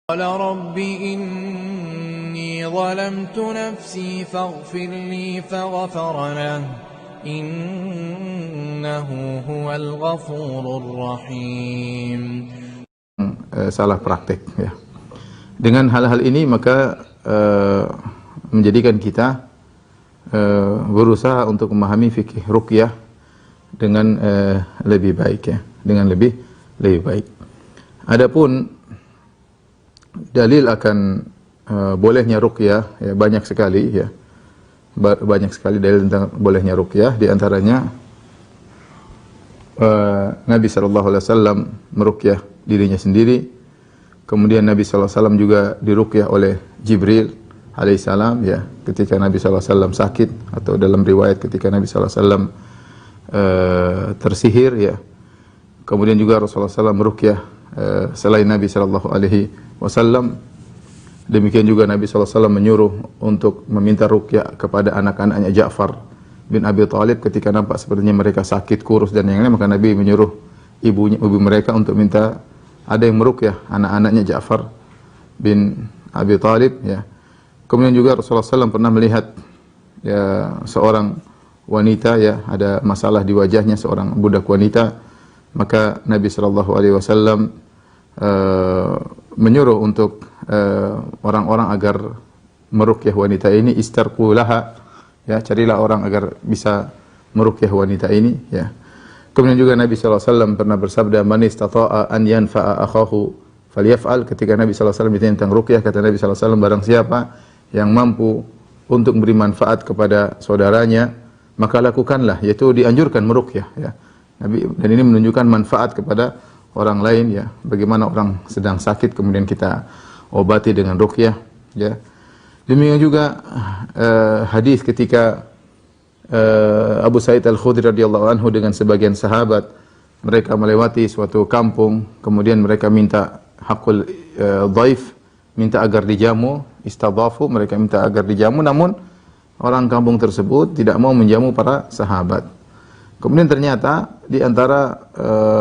قال رب إني ظلمت نفسي فاغفر لي فغفر له إنه هو الغفور الرحيم. Salah praktek ya. Dengan hal-hal ini maka menjadikan kita berusaha untuk memahami fikih ruqyah dengan lebih baik ya, dengan lebih baik. Adapun dalil akan bolehnya ruqyah ya, banyak sekali ya. Banyak sekali dalil tentang bolehnya ruqyah, di antaranya Nabi sallallahu alaihi wasallam meruqyah dirinya sendiri. Kemudian Nabi sallallahu alaihi wasallam juga diruqyah oleh Jibril alaihissalam ya, ketika Nabi sallallahu alaihi wasallam sakit, atau dalam riwayat ketika Nabi sallallahu alaihi wasallam tersihir ya. Kemudian juga Rasulullah SAW meruqyah selain Nabi sallallahu alaihi wasallam. Demikian juga Nabi sallallahu alaihi wasallam menyuruh untuk meminta ruqyah kepada anak-anaknya Ja'far bin Abi Thalib ketika nampak sepertinya mereka sakit, kurus dan yang lain, maka Nabi menyuruh ibu mereka untuk minta ada yang meruqyah anak-anaknya Ja'far bin Abi Thalib ya. Kemudian juga Rasulullah SAW pernah melihat ya seorang wanita ya, ada masalah di wajahnya, seorang budak wanita, maka Nabi sallallahu alaihi wasallam menyuruh untuk orang-orang agar meruqyah wanita ini, istarqu laha ya, carilah orang agar bisa meruqyah wanita ini ya. Kemudian juga Nabi sallallahu alaihi wasallam pernah bersabda, man istata'a an yanfa'a akhahu falyaf'al. Ketika Nabi sallallahu alaihi wasallam ditanya tentang ruqyah, kata Nabi sallallahu alaihi wasallam, barang siapa yang mampu untuk memberi manfaat kepada saudaranya, maka lakukanlah, yaitu dianjurkan meruqyah ya. Nabi, dan ini menunjukkan manfaat kepada orang lain ya, bagaimana orang sedang sakit kemudian kita obati dengan ruqyah ya. Demikian juga hadis ketika Abu Sa'id Al-Khudri radhiyallahu anhu dengan sebagian sahabat, mereka melewati suatu kampung, kemudian mereka minta hakul dhaif, minta agar dijamu, istadhafu, mereka minta agar dijamu, namun orang kampung tersebut tidak mau menjamu para sahabat. Kemudian ternyata di antara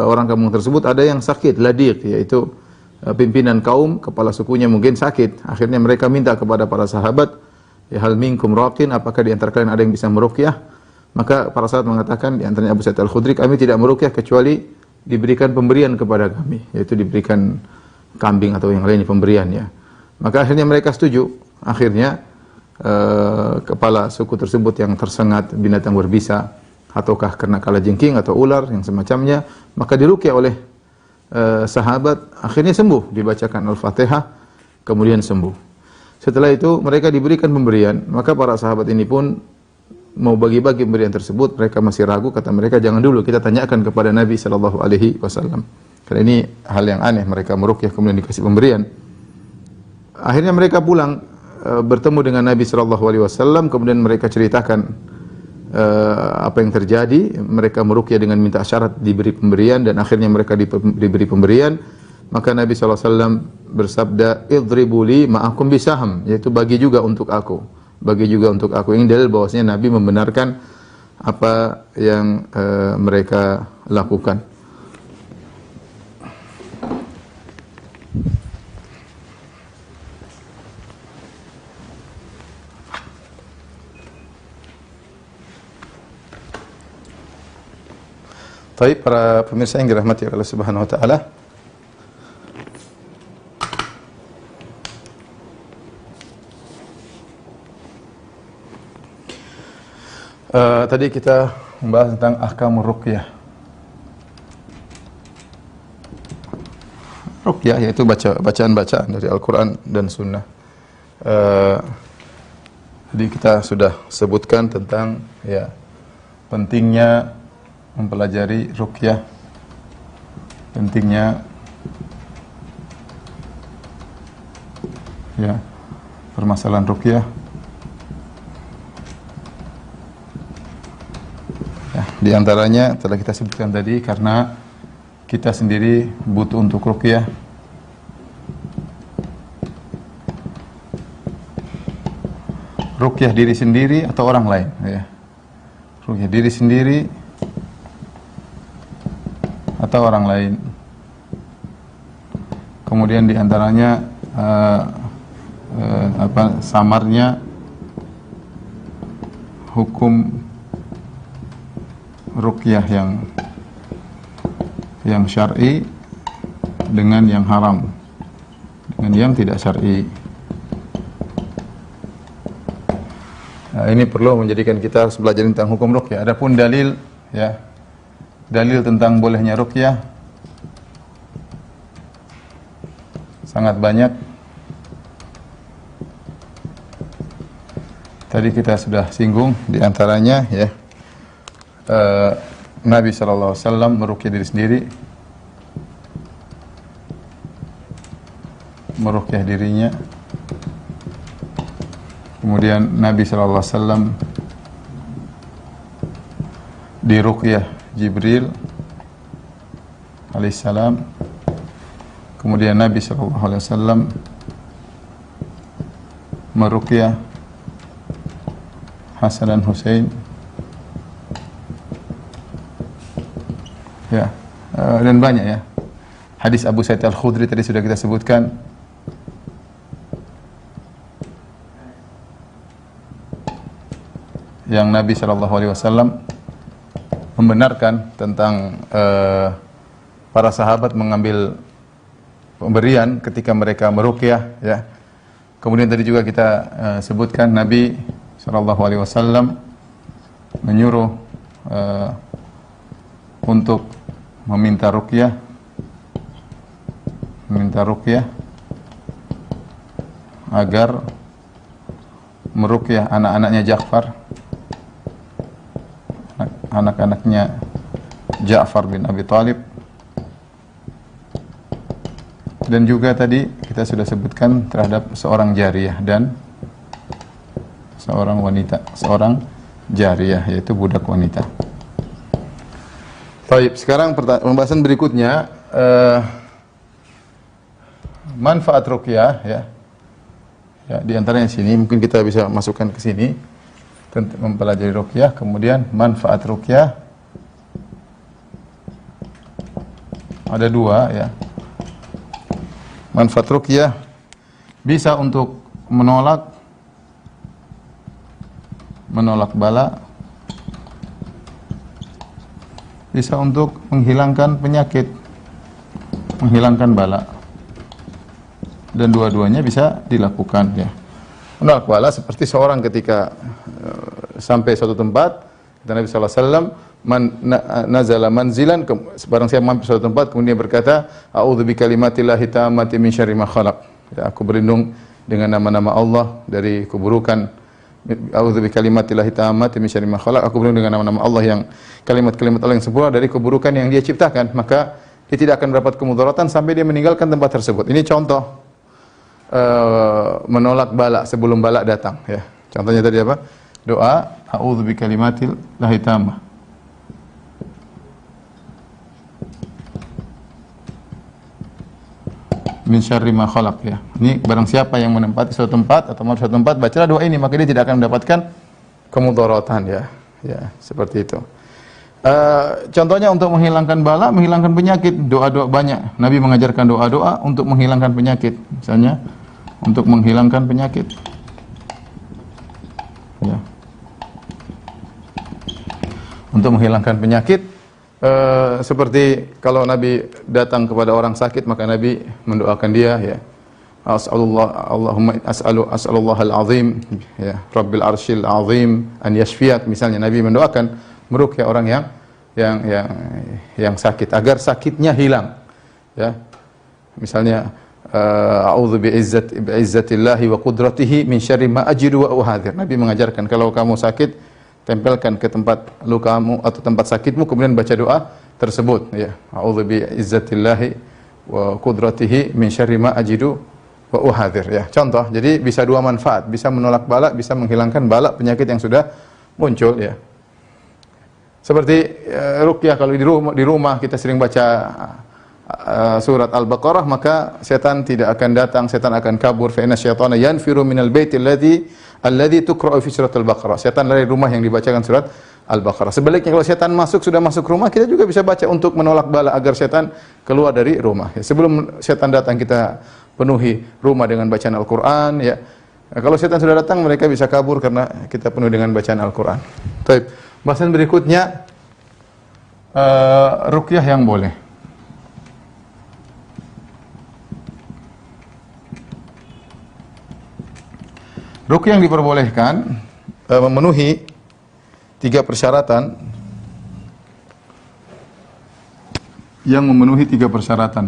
orang kampung tersebut ada yang sakit, ladiq, yaitu pimpinan kaum, kepala sukunya mungkin sakit. Akhirnya mereka minta kepada para sahabat, ya hal minkum raqin, apakah di antara kalian ada yang bisa meruqyah? Maka para sahabat mengatakan, di antaranya Abu Sa'id Al-Khudri, kami tidak meruqyah kecuali diberikan pemberian kepada kami, yaitu diberikan kambing atau yang lainnya pemberian ya. Maka akhirnya mereka setuju. Akhirnya kepala suku tersebut yang tersengat binatang berbisa, ataukah kena kalajengking atau ular yang semacamnya, maka diruqyah oleh sahabat, akhirnya sembuh, dibacakan Al-Fatihah kemudian sembuh. Setelah itu mereka diberikan pemberian, maka para sahabat ini pun mau bagi-bagi pemberian tersebut, mereka masih ragu, kata mereka, jangan dulu, kita tanyakan kepada Nabi sallallahu alaihi wasallam. Karena ini hal yang aneh, mereka meruqyah kemudian dikasih pemberian. Akhirnya mereka pulang bertemu dengan Nabi sallallahu alaihi wasallam, kemudian mereka ceritakan apa yang terjadi. Mereka meruqyah dengan minta syarat diberi pemberian, dan akhirnya mereka diberi pemberian. Maka Nabi sallallahu alaihi wasallam bersabda, idribu li ma'akum bisaham, yaitu bagi juga untuk aku, bagi juga untuk aku. Ini dalil bahwasanya Nabi membenarkan apa yang mereka lakukan. Baik, para pemirsa yang dirahmati Allah Subhanahu wa taala. Tadi kita membahas tentang ahkamur ruqyah. Ruqyah yaitu bacaan-bacaan dari Al-Qur'an dan Sunnah. Jadi kita sudah sebutkan tentang ya pentingnya mempelajari ruqyah, pentingnya ya permasalahan ruqyah. Ya, di antaranya telah kita sebutkan tadi, karena kita sendiri butuh untuk ruqyah. Ruqyah diri sendiri atau orang lain ya. Ruqyah diri sendiri atau orang lain. Kemudian di antaranya samarnya hukum ruqyah yang syar'i dengan yang haram, dengan yang tidak syar'i. Nah, ini perlu menjadikan kita harus belajar tentang hukum ruqyah. Adapun dalil, ya, dalil tentang bolehnya ruqyah sangat banyak. Tadi kita sudah singgung, di antaranya ya, Nabi SAW meruqyah diri sendiri, meruqyah dirinya. Kemudian Nabi SAW diruqyah Jibril alaihissalam. Kemudian Nabi SAW meruqyah Hasan dan Husain. Ya, dan banyak ya. Hadis Abu Sa'id Al-Khudri tadi sudah kita sebutkan. Yang Nabi SAW membenarkan tentang para sahabat mengambil pemberian ketika mereka meruqyah, ya. Kemudian tadi juga kita sebutkan Nabi SAW menyuruh untuk meminta ruqyah agar meruqyah anak-anaknya Ja'far, anak-anaknya Ja'far bin Abi Thalib. Dan juga tadi kita sudah sebutkan terhadap seorang jariyah dan seorang wanita, seorang jariyah, yaitu budak wanita. Baik, sekarang pembahasan berikutnya, manfaat ruqyah, ya. Ya, di antaranya sini mungkin kita bisa masukkan ke sini, mempelajari ruqyah, kemudian manfaat ruqyah ada dua, ya. Manfaat ruqyah bisa untuk menolak bala, bisa untuk menghilangkan penyakit, menghilangkan bala, dan dua-duanya bisa dilakukan, ya. Menolak bala seperti seorang ketika sampai suatu tempat, kata Nabi SAW, nazala manzilan, barang siapa mampir suatu tempat kemudian berkata, a'udzu bikalimatillahi tammati min syarri ma khalaq, ya, aku berlindung dengan nama-nama Allah dari keburukan. A'udzu bikalimatillahi tammati min syarri ma khalaq, aku berlindung dengan nama-nama Allah yang kalimat-kalimat Allah yang sempurna dari keburukan yang Dia ciptakan, maka dia tidak akan mendapat kemudaratan sampai dia meninggalkan tempat tersebut. Ini contoh menolak bala sebelum bala datang, ya. Contohnya tadi apa? Doa a'udzu bikalimatillahi tammah. Min syarri ma khalaq, ya. Ini barang siapa yang menempati suatu tempat atau mau suatu tempat, bacalah doa ini, maka dia tidak akan mendapatkan kemudaratan, ya. Ya, seperti itu. Contohnya untuk menghilangkan bala, menghilangkan penyakit, doa-doa banyak. Nabi mengajarkan doa-doa untuk menghilangkan penyakit. Misalnya untuk menghilangkan penyakit, ya. Untuk menghilangkan penyakit, seperti kalau Nabi datang kepada orang sakit, maka Nabi mendoakan dia, ya. Allahumma as'alullah al-azim, ya, Rabbil arsyil azim an yashfiyak. Misalnya Nabi mendoakan meruqyah orang yang sakit agar sakitnya hilang, ya. Misalnya a'udzu bi'izzatillahi wa qudratihi min syarri ma ajidu wa uhadhir. Nabi mengajarkan kalau kamu sakit, tempelkan ke tempat lukamu atau tempat sakitmu, kemudian baca doa tersebut, ya. A'udzu bi'izzatillahi wa qudratihi min syarri ma ajidu wa uhadhir, ya. Contoh, jadi bisa dua manfaat, bisa menolak bala, bisa menghilangkan bala penyakit yang sudah muncul, ya. Seperti ruqyah, kalau di rumah kita sering baca surat Al-Baqarah, maka setan tidak akan datang, setan akan kabur. Fa inna syaitana yanfiru minal baiti alladhi tuqra'u fi surat Al-Baqarah. Setan dari rumah yang dibacakan surat Al-Baqarah. Sebaliknya kalau setan sudah masuk rumah, kita juga bisa baca untuk menolak bala agar setan keluar dari rumah. Ya, sebelum setan datang kita penuhi rumah dengan bacaan Al-Qur'an ya. Kalau setan sudah datang mereka bisa kabur karena kita penuh dengan bacaan Al-Qur'an. Baik. Bahasan berikutnya ruqyah yang boleh. Ruqyah yang diperbolehkan memenuhi 3 persyaratan. Yang memenuhi 3 persyaratan.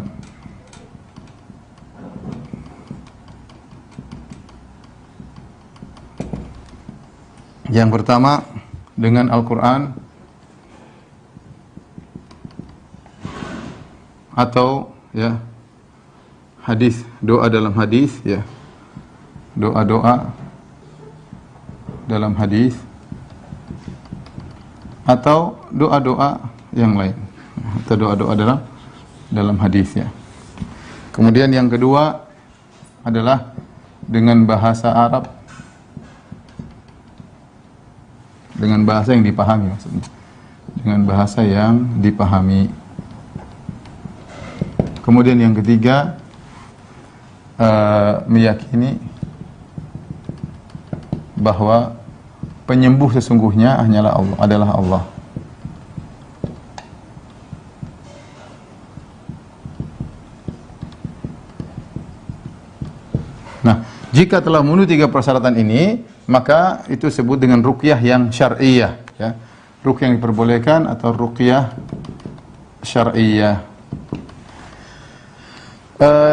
Yang pertama dengan Al-Qur'an atau ya hadis, doa dalam hadis ya. Doa-doa dalam hadis atau doa-doa yang lain atau doa-doa dalam hadis ya. Kemudian yang kedua adalah dengan bahasa Arab, dengan bahasa yang dipahami maksudnya. Dengan bahasa yang dipahami. Kemudian yang ketiga meyakini bahwa penyembuh sesungguhnya hanyalah Allah, adalah Allah. Nah, jika telah memenuhi 3 persyaratan ini, maka itu disebut dengan ruqyah yang syar'iyyah ya. Ruqyah yang diperbolehkan atau ruqyah syar'iyyah.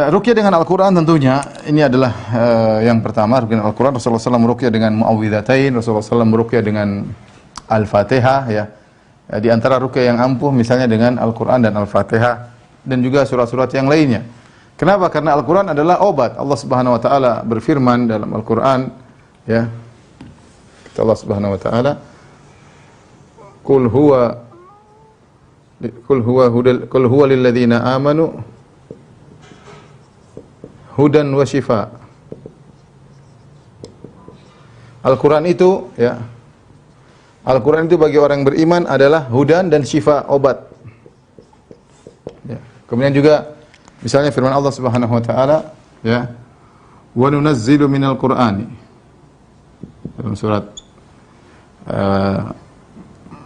Ruqyah dengan Al-Quran tentunya ini adalah yang pertama. Ruqyah dengan Al-Quran, Rasulullah SAW meruqyah dengan muawwidzatain, Rasulullah SAW meruqyah dengan Al-Fatihah ya. Di antara ruqyah yang ampuh misalnya dengan Al-Quran dan Al-Fatihah dan juga surat-surat yang lainnya. Kenapa? Karena Al-Quran adalah obat. Allah Subhanahu Wa Taala berfirman dalam Al-Quran ya. Kata Allah Subhanahu Wa Taala, Qul huwa lil ladzina amanu hudan wa shifa. Al-Quran itu ya, Al-Quran itu bagi orang yang beriman adalah hudan dan shifa, obat ya. Kemudian juga misalnya firman Allah Subhanahu wa taala ya, wa nunazzilu minal Qur'ani dalam surat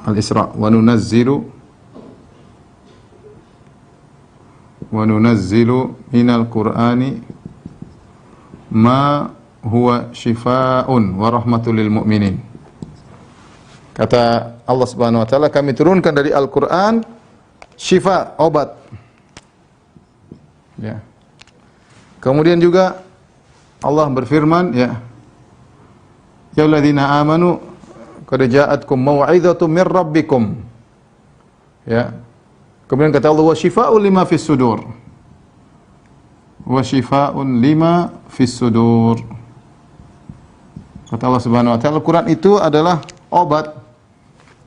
Al-Isra, wa nunazzilu minal Qur'ani ma huwa shifaa'un wa rahmatul lil mu'minin. Kata Allah Subhanahu wa taala, kami turunkan dari Al-Qur'an syifa, obat. Ya. Kemudian juga Allah berfirman ya, ya alladzina amanu qad ja'atkum mau'izatun mir rabbikum. Ya. Kemudian kata Allah, wa syifaa'un lima fis sudur. Wa syifaa'un lima fis sudur. Kata Allah Subhanahu wa taala, Al-Qur'an itu adalah obat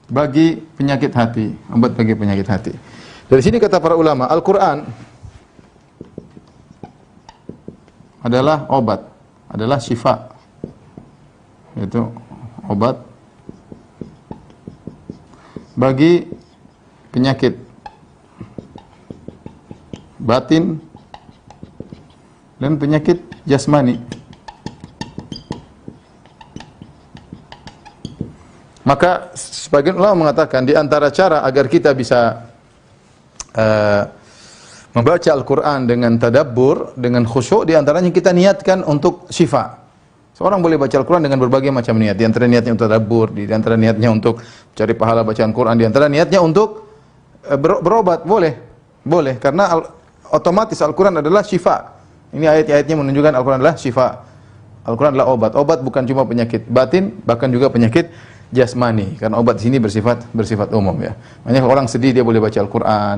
bagi penyakit hati, obat bagi penyakit hati. Dari sini kata para ulama, Al-Qur'an adalah obat, adalah syifa. Itu obat bagi penyakit batin dan penyakit jasmani. Maka sebagian ulama mengatakan di antara cara agar kita bisa membaca Al-Quran dengan tadabbur, dengan khusyuk, di antaranya kita niatkan untuk syifa. Seorang boleh baca Al-Quran dengan berbagai macam niat. Di antara niatnya untuk tadabbur, di antara niatnya untuk cari pahala bacaan Quran, di antara niatnya untuk berobat, boleh. Boleh, karena otomatis Al-Quran adalah syifa. Ini ayat-ayatnya menunjukkan Al-Quran adalah syifa. Al-Quran adalah obat. Obat bukan cuma penyakit batin, bahkan juga penyakit jasmani. Karena obat di sini bersifat umum ya. Makanya orang sedih dia boleh baca Al-Quran,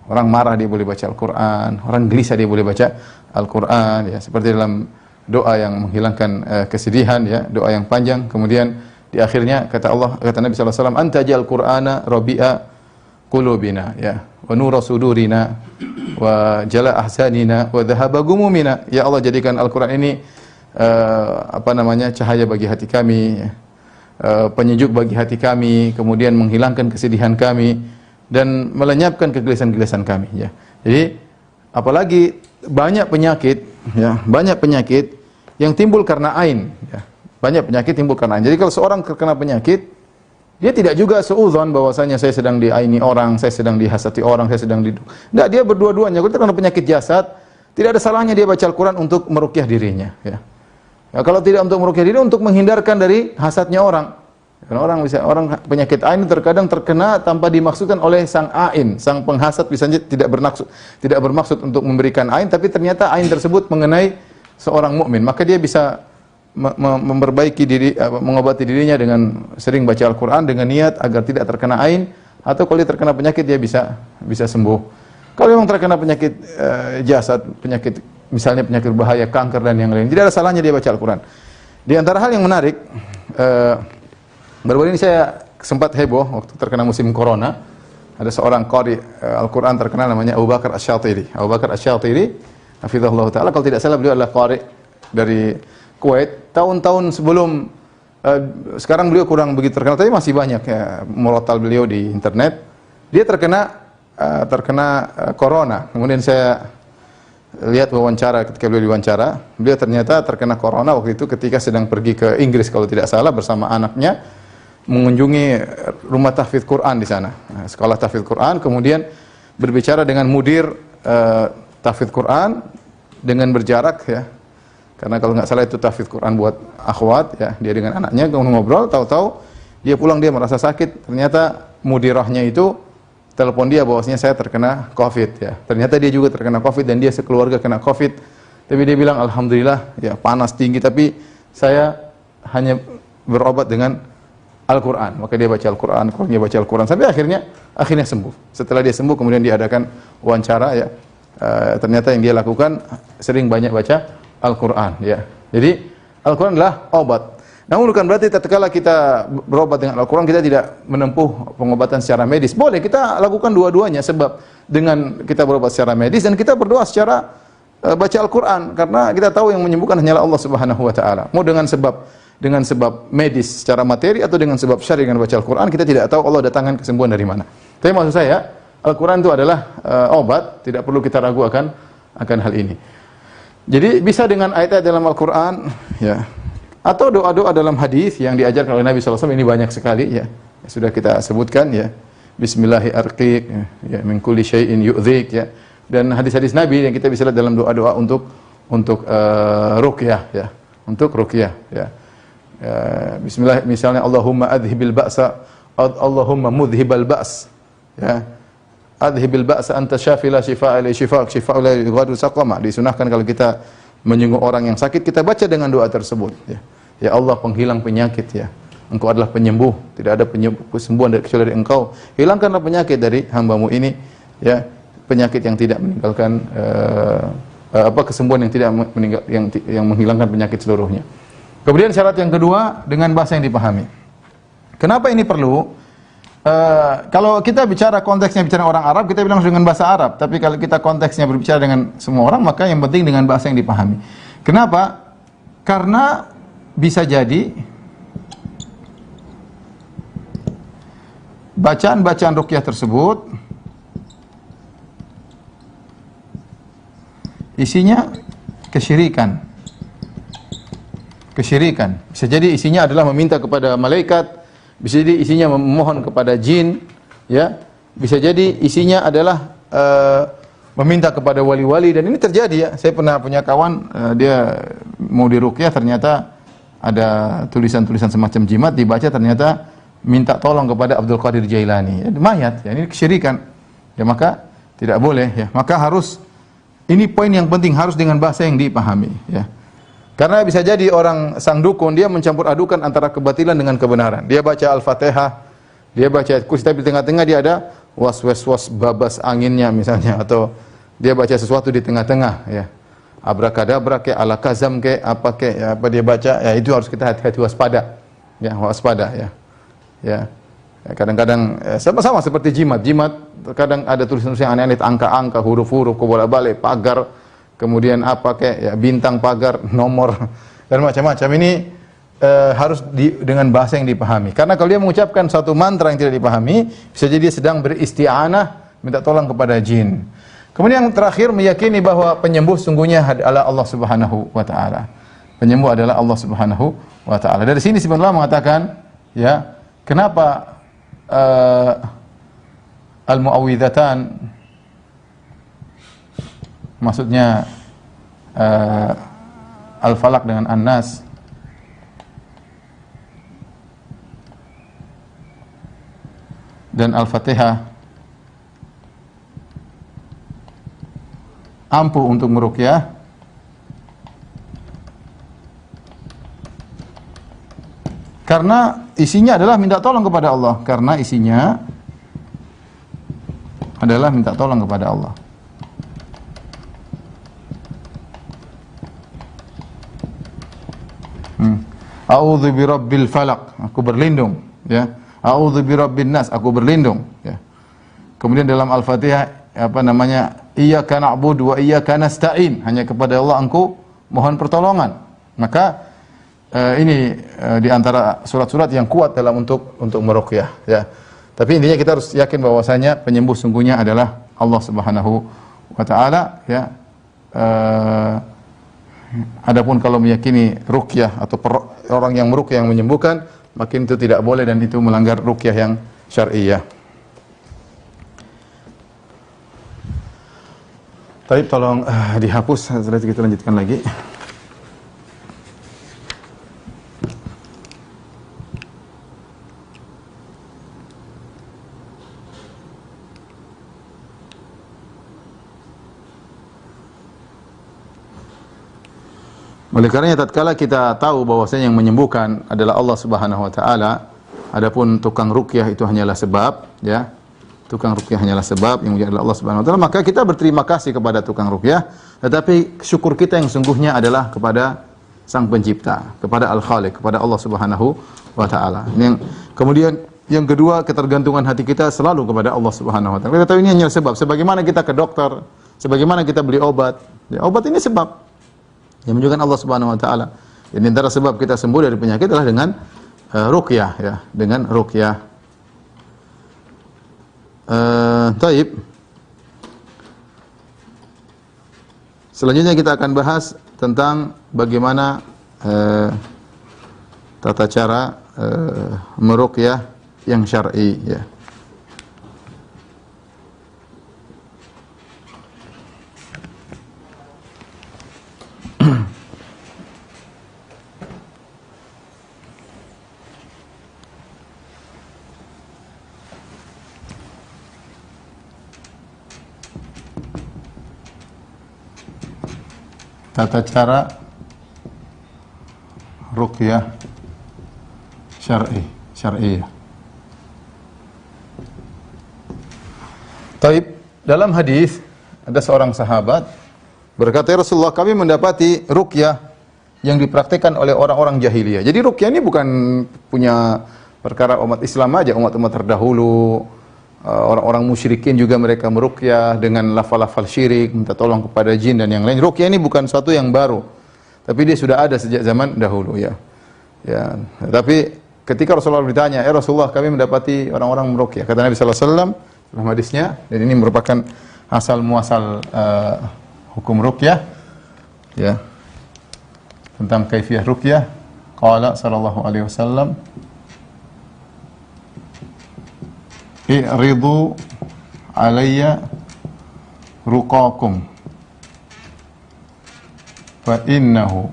orang marah dia boleh baca Al-Quran, orang gelisah dia boleh baca Al-Quran ya. Seperti dalam doa yang menghilangkan kesedihan ya, doa yang panjang. Kemudian di akhirnya kata Nabi sallallahu alaihi wasallam, anta ja'al Qur'ana rabi'a qulubina ya, wa nura sudurina wa jala ahsanina wa dhahaba gumumina. Ya Allah, jadikan Al-Quran ini cahaya bagi hati kami, penyejuk bagi hati kami, kemudian menghilangkan kesedihan kami dan melenyapkan kegelisahan-kegelisahan kami ya. Jadi apalagi banyak penyakit, ya, banyak penyakit yang timbul karena ain, ya. Banyak penyakit timbul karena ain. Jadi kalau seorang terkena penyakit, dia tidak juga seuzon bahwasanya saya sedang diaini orang, saya sedang dihasati orang, saya sedang enggak, dia berdua-duanya. Kalau terkena penyakit jasad, tidak ada salahnya dia baca Al-Quran untuk meruqyah dirinya, ya. Ya, kalau tidak untuk meruqyah diri, untuk menghindarkan dari hasadnya orang. Karena orang penyakit ain terkadang terkena tanpa dimaksudkan oleh sang ain, sang penghasad bisa tidak bermaksud untuk memberikan ain, tapi ternyata ain tersebut mengenai seorang mukmin, maka dia bisa memperbaiki diri, mengobati dirinya dengan sering baca Al-Quran dengan niat agar tidak terkena ain, atau kalau dia terkena penyakit dia bisa sembuh. Kalau memang terkena penyakit jasad, penyakit misalnya penyakit berbahaya, kanker dan yang lain, tidak ada salahnya dia baca Al-Quran. Di antara hal yang menarik, baru-baru ini saya sempat heboh waktu terkena musim corona. Ada seorang qari Al-Quran terkenal namanya Abu Bakar Asy-Syatiri. Abu Bakar Asy-Syatiri, hafizahullah taala, kalau tidak salah beliau adalah qari dari Kuwait. Tahun-tahun sebelum sekarang beliau kurang begitu terkenal, tapi masih banyak ya murotal beliau di internet. Dia terkena corona. Kemudian saya lihat wawancara, ketika beliau diwawancara, beliau ternyata terkena corona waktu itu ketika sedang pergi ke Inggris kalau tidak salah bersama anaknya, mengunjungi rumah tahfidz Quran di sana, sekolah tahfidz Quran. Kemudian berbicara dengan mudir tahfidz Quran dengan berjarak, ya, karena kalau nggak salah itu tahfidz Quran buat akhwat, ya, dia dengan anaknya kemudian ngobrol, tahu-tahu dia pulang, dia merasa sakit. Ternyata mudirahnya itu telepon dia bahwasanya saya terkena COVID, ya. Ternyata dia juga terkena COVID dan dia sekeluarga kena COVID. Tapi dia bilang alhamdulillah, ya, panas tinggi tapi saya hanya berobat dengan Al-Quran. Maka dia baca Al-Quran, dia baca Al-Quran sampai akhirnya sembuh. Setelah dia sembuh kemudian diadakan wawancara, ya. Ternyata yang dia lakukan sering banyak baca Al-Quran, ya. Jadi Al-Quran adalah obat. Namun bukan berarti tatkala kita berobat dengan Al-Quran kita tidak menempuh pengobatan secara medis. Boleh kita lakukan dua-duanya, sebab dengan kita berobat secara medis dan kita berdoa secara baca Al-Quran, karena kita tahu yang menyembuhkan hanyalah Allah Subhanahu wa taala. Mau dengan sebab medis secara materi atau dengan sebab syar'i dengan baca Al-Quran, kita tidak tahu Allah datangkan kesembuhan dari mana. Tapi maksud saya, Al-Quran itu adalah obat, tidak perlu kita ragu akan hal ini. Jadi bisa dengan ayat-ayat dalam Al-Quran, ya, atau doa-doa dalam hadis yang diajarkan oleh Nabi SAW, ini banyak sekali, ya. Sudah kita sebutkan, ya. Bismillahirrahmanirrahim, ya, min kulli syai'in yu'dzik, ya. Dan hadis-hadis Nabi yang kita bisa lihat dalam doa-doa untuk ruqyah, ya. Untuk ruqyah, ya. Bismillah, misalnya Allahumma adhibil ba'sa, Allahumma mudhibal ba's, ya. Adhibil ba'sa anta syafi la shifaa'a illa shifaa'uk shifaa'un la yughadiru saqama. Disunahkan kalau kita menyinggung orang yang sakit, kita baca dengan doa tersebut, ya. Ya Allah penghilang penyakit, ya. Engkau adalah penyembuh, tidak ada kesembuhan kecuali dari Engkau. Hilangkanlah penyakit dari hamba-Mu ini, ya. Penyakit yang tidak meninggalkan kesembuhan yang tidak yang menghilangkan penyakit seluruhnya. Kemudian syarat yang kedua dengan bahasa yang dipahami. Kenapa ini perlu? Kalau kita bicara konteksnya bicara orang Arab, kita bilang dengan bahasa Arab. Tapi kalau kita konteksnya berbicara dengan semua orang, maka yang penting dengan bahasa yang dipahami. Kenapa? Karena bisa jadi bacaan-bacaan ruqyah tersebut isinya kesyirikan. Bisa jadi isinya adalah meminta kepada malaikat, bisa jadi isinya memohon kepada jin, ya. Bisa jadi isinya adalah meminta kepada wali-wali, dan ini terjadi, ya. Saya pernah punya kawan, dia mau diruqyah, ternyata ada tulisan-tulisan semacam jimat, dibaca ternyata minta tolong kepada Abdul Qadir Jailani, ya, mayat, ya. Ini kesyirikan, ya, maka tidak boleh, ya. Maka harus, ini poin yang penting, harus dengan bahasa yang dipahami, ya. Karena bisa jadi orang sang dukun dia mencampur adukan antara kebatilan dengan kebenaran. Dia baca Al-Fatihah, dia baca ayat kursi, tapi di tengah-tengah dia ada was-was babas anginnya misalnya, atau dia baca sesuatu di tengah-tengah, ya. Abrakadabra ke ala kazam ke apa ke, ya, apa dia baca, ya, itu harus kita hati-hati, waspada. Ya, waspada, ya. Ya. Kadang-kadang sama-sama seperti jimat. Jimat kadang ada tulisan-tulisan yang aneh-aneh, angka-angka, huruf-huruf, bolak-balik, pagar, kemudian apa kayak, ya, bintang, pagar, nomor dan macam-macam. Ini harus dengan bahasa yang dipahami. Karena kalau dia mengucapkan suatu mantra yang tidak dipahami, bisa jadi dia sedang beristi'anah, minta tolong kepada jin. Kemudian yang terakhir meyakini bahwa penyembuh sungguhnya adalah Allah Subhanahu wa taala. Penyembuh adalah Allah Subhanahu wa taala. Dari sini sebenarnya mengatakan, ya, kenapa al-muawwidhatan, maksudnya al-falaq dengan an-nas, dan al-fatihah ampuh untuk meruqyah karena isinya adalah minta tolong kepada Allah, karena isinya adalah minta tolong kepada Allah. A'udzu birabbil falaq, aku berlindung, ya. A'udzu birabbin nas, aku berlindung, ya. Kemudian dalam Al-Fatihah iyyaka na'budu wa iyyaka nasta'in, hanya kepada Allah engkau mohon pertolongan. Maka ini di antara surat-surat yang kuat dalam untuk meruqyah, ya. Tapi intinya kita harus yakin bahwasanya penyembuh sungguhnya adalah Allah Subhanahu wa taala, ya. Adapun kalau meyakini ruqyah atau orang yang meruqyah yang menyembuhkan, makin itu tidak boleh dan itu melanggar ruqyah yang syar'iyyah. Baik, tolong dihapus, setelah itu kita lanjutkan lagi. Oleh karenanya tatkala kita tahu bahwasanya yang menyembuhkan adalah Allah Subhanahu wa taala, adapun tukang ruqyah itu hanyalah sebab, ya. Tukang ruqyah hanyalah sebab, yang adalah Allah Subhanahu wa taala, maka kita berterima kasih kepada tukang ruqyah, tetapi syukur kita yang sungguhnya adalah kepada Sang Pencipta, kepada Al-Khaliq, kepada Allah Subhanahu wa taala. Kemudian yang kedua, ketergantungan hati kita selalu kepada Allah Subhanahu wa taala. Kita tahu ini hanya sebab, sebagaimana kita ke dokter, sebagaimana kita beli obat. Ya, obat ini sebab yang menunjukkan Allah Subhanahu wa taala. Ini antara sebab kita sembuh dari penyakit adalah dengan ruqyah, ya, dengan ruqyah. Taib. Selanjutnya kita akan bahas tentang bagaimana tata cara meruqyah yang syar'i, ya. Tata cara ruqyah syar'i. Taib, dalam hadis ada seorang sahabat berkata, "Ya Rasulullah, kami mendapati ruqyah yang dipraktikkan oleh orang-orang jahiliyah." Jadi ruqyah ini bukan punya perkara umat Islam aja, umat-umat terdahulu. Orang-orang musyrikin juga mereka meruqyah dengan lafal-lafal syirik, minta tolong kepada jin dan yang lain. Ruqyah ini bukan suatu yang baru, tapi dia sudah ada sejak zaman dahulu, ya. Ya, tapi ketika Rasulullah ditanya, "Ya Rasulullah, kami mendapati orang-orang meruqyah." Kata Nabi sallallahu alaihi wasallam dalam hadisnya, dan ini merupakan asal muasal hukum ruqyah, ya. Tentang kaifiyah ruqyah, qala sallallahu alaihi wasallam, "I'ridu alayya ruqakum fa innahu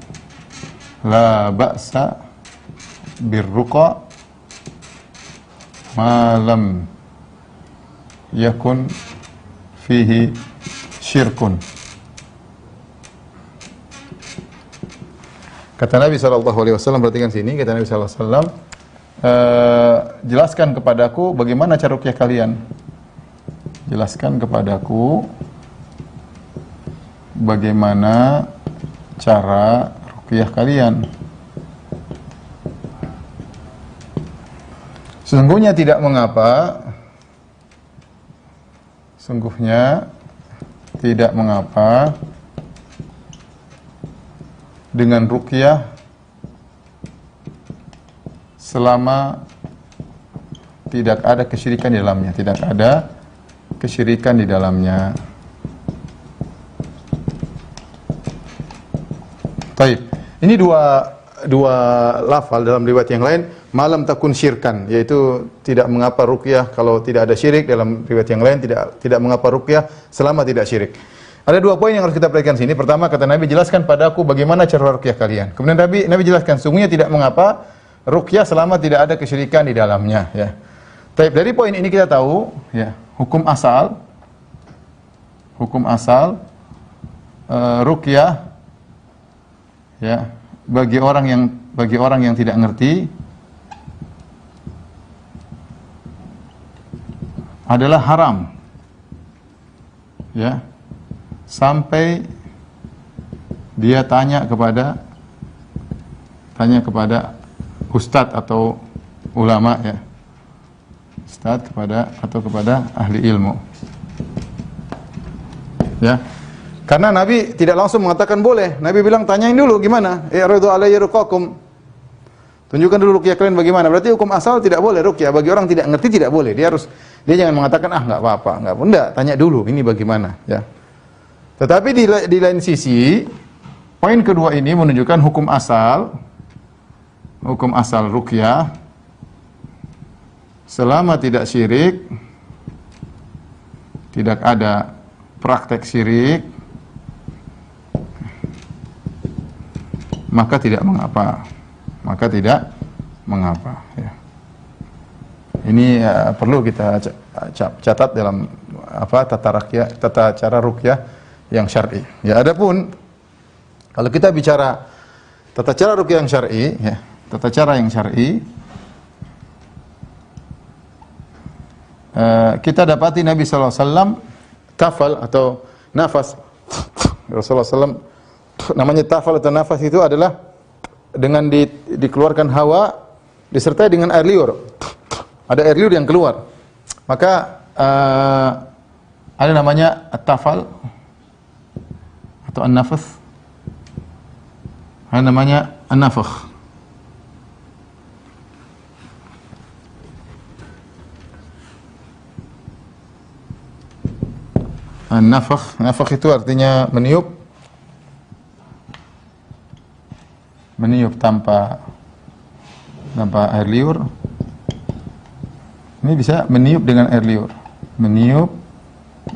la ba'sa birruqa ma lam yakun fihi syirkun." Kata Nabi SAW, perhatikan sini, kata Nabi SAW, jelaskan kepadaku bagaimana cara ruqyah kalian. Jelaskan kepadaku bagaimana cara ruqyah kalian. Sesungguhnya tidak mengapa, sungguhnya tidak mengapa dengan ruqyah selama tidak ada kesyirikan di dalamnya, tidak ada kesyirikan di dalamnya. Taib. Ini dua lafal dalam riwayat yang lain, malam takun syirkan, yaitu tidak mengapa ruqyah kalau tidak ada syirik. Dalam riwayat yang lain tidak mengapa ruqyah selama tidak syirik. Ada dua poin yang harus kita perhatikan sini. Pertama, kata Nabi, jelaskan padaku bagaimana cara ruqyah kalian. Kemudian Nabi jelaskan sungguhnya tidak mengapa ruqyah selama tidak ada kesyirikan di dalamnya, ya. Taib. Dari poin ini kita tahu, ya, hukum asal ruqyah, ya, bagi orang yang tidak ngerti adalah haram, ya, sampai dia tanya kepada ustadz atau ulama, ya, ustadz kepada ahli ilmu, ya. Karena Nabi tidak langsung mengatakan boleh. Nabi bilang, tanyain dulu gimana? I'ridu alayya ruqakum. Tunjukkan dulu ruqyah kalian bagaimana. Berarti hukum asal tidak boleh ruqyah. Bagi orang tidak ngerti tidak boleh. Dia jangan mengatakan enggak apa-apa, enggak, tanya dulu ini bagaimana, ya. Tetapi di lain sisi, poin kedua ini menunjukkan hukum asal ruqyah selama tidak syirik, tidak ada praktek syirik, maka tidak mengapa, ya. Ini perlu kita catat dalam tata cara ruqyah yang syar'i. Ya, adapun kalau kita bicara tata cara ruqyah yang syar'i, ya, tata cara yang syar'i, kita dapati Nabi sallallahu alaihi wasallam tafal atau nafas. Rasulullah SAW namanya tafal atau nafas itu adalah dengan dikeluarkan hawa disertai dengan air liur. Ada air liur yang keluar. Maka ada namanya at-tafal atau an-nafas. Ada namanya an-nafakh. An-nafakh itu artinya meniup tanpa air liur. Ini bisa meniup dengan air liur. Meniup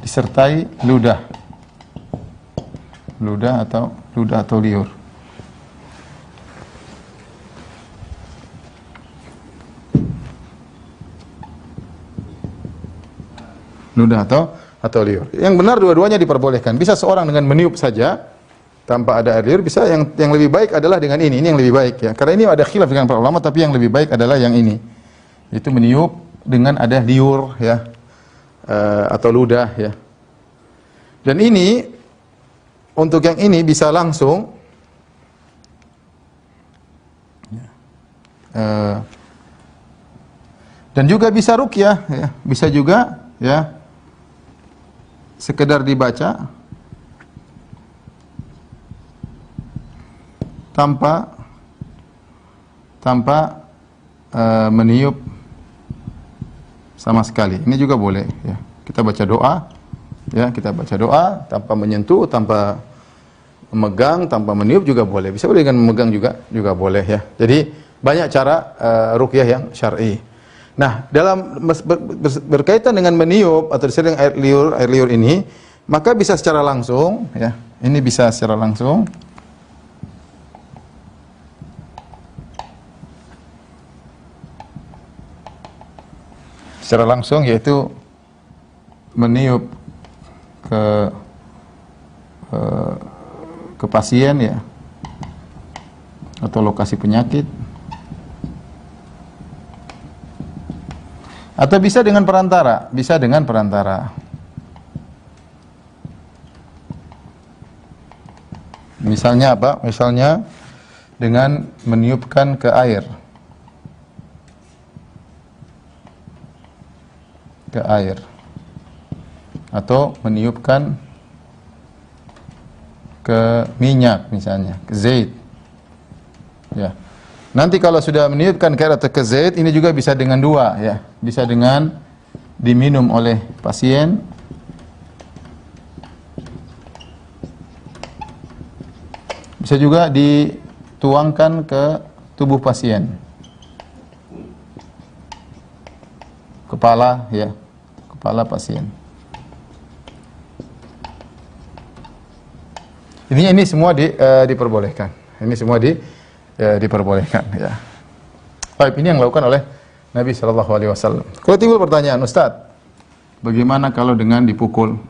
disertai ludah atau liur. Ludah atau liur. Yang benar dua-duanya diperbolehkan. Bisa seorang dengan meniup saja tanpa ada air liur, bisa. Yang lebih baik adalah dengan ini yang lebih baik, ya. Karena ini ada khilaf dengan para ulama, tapi yang lebih baik adalah yang ini. Itu meniup dengan ada liur, ya, atau ludah, ya. Dan ini untuk yang ini bisa langsung, dan juga bisa ruqyah, ya. Bisa juga, ya, sekedar dibaca tanpa meniup sama sekali. Ini juga boleh, ya. Kita baca doa tanpa menyentuh, tanpa memegang, tanpa meniup juga boleh. Bisa boleh dengan memegang juga boleh, ya. Jadi banyak cara ruqyah yang syar'i. Nah, dalam berkaitan dengan meniup atau disering air liur ini, maka bisa secara langsung, ya. Ini bisa secara langsung. Secara langsung, yaitu meniup ke pasien, ya, atau lokasi penyakit. Atau bisa dengan perantara, Misalnya apa? Misalnya dengan meniupkan ke air. Atau meniupkan ke minyak, misalnya, ke zait. Ya. Nanti kalau sudah meniupkan ke air atau ke zait, ini juga bisa dengan dua, ya. Bisa dengan diminum oleh pasien, Bisa juga dituangkan ke tubuh pasien. Kepala, ya, kepala pasien. Ini semua diperbolehkan. Ini semua diperbolehkan, ya. Baik, ini yang dilakukan oleh Nabi Shallallahu Alaihi Wasallam. Kalau timbul pertanyaan, Ustaz, bagaimana kalau dengan dipukul,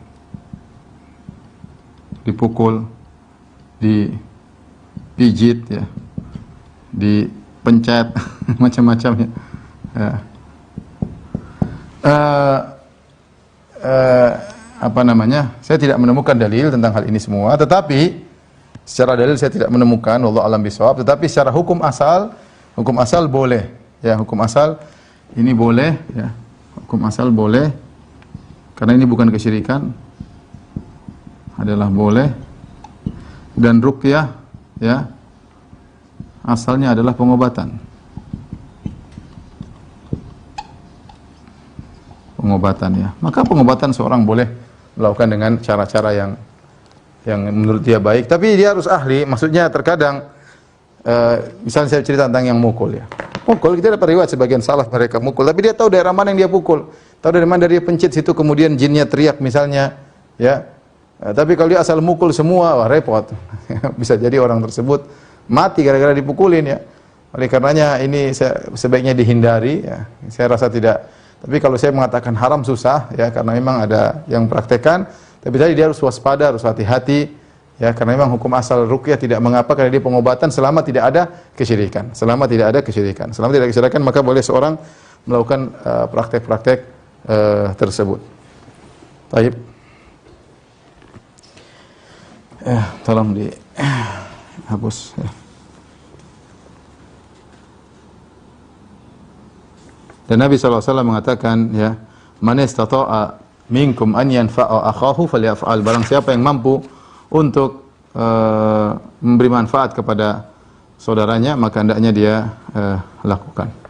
dipijit, ya, dipencet, macam-macam, ya. Apa namanya? Saya tidak menemukan dalil tentang hal ini semua, tetapi secara dalil saya tidak menemukan, wallahu alam bisawab, tetapi secara hukum asal boleh, ya, hukum asal ini boleh, ya. Hukum asal boleh karena ini bukan kesyirikan, adalah boleh. Dan ruqyah, ya, asalnya adalah pengobatan. Pengobatan, ya. Maka pengobatan seorang boleh melakukan dengan cara-cara yang menurut dia baik, tapi dia harus ahli. Maksudnya terkadang misalnya saya cerita tentang yang mukul, ya. Mukul, kita dapat riwayat sebagian salaf mereka mukul, tapi dia tahu daerah mana yang dia pukul, tahu dari mana dia pencet situ, kemudian jinnya teriak misalnya, ya. Tapi kalau dia asal mukul semua, wah repot. Bisa jadi orang tersebut mati gara-gara dipukulin, ya. Oleh karenanya ini sebaiknya dihindari, ya. Saya rasa tidak. Tapi kalau saya mengatakan haram susah, ya, karena memang ada yang praktekkan. Tapi tadi dia harus waspada, harus hati-hati, ya, karena memang hukum asal ruqyah tidak mengapa karena dia pengobatan selama tidak ada kesyirikan. Selama tidak ada kesyirikan, maka boleh seorang melakukan praktek-praktek tersebut. Baik. Tolong dihapus, ya. Dan Nabi SAW mengatakan, ya, man istata'a minkum an yanfa'a akhahu falyaf'al. Barang siapa yang mampu untuk memberi manfaat kepada saudaranya, maka hendaknya dia lakukan.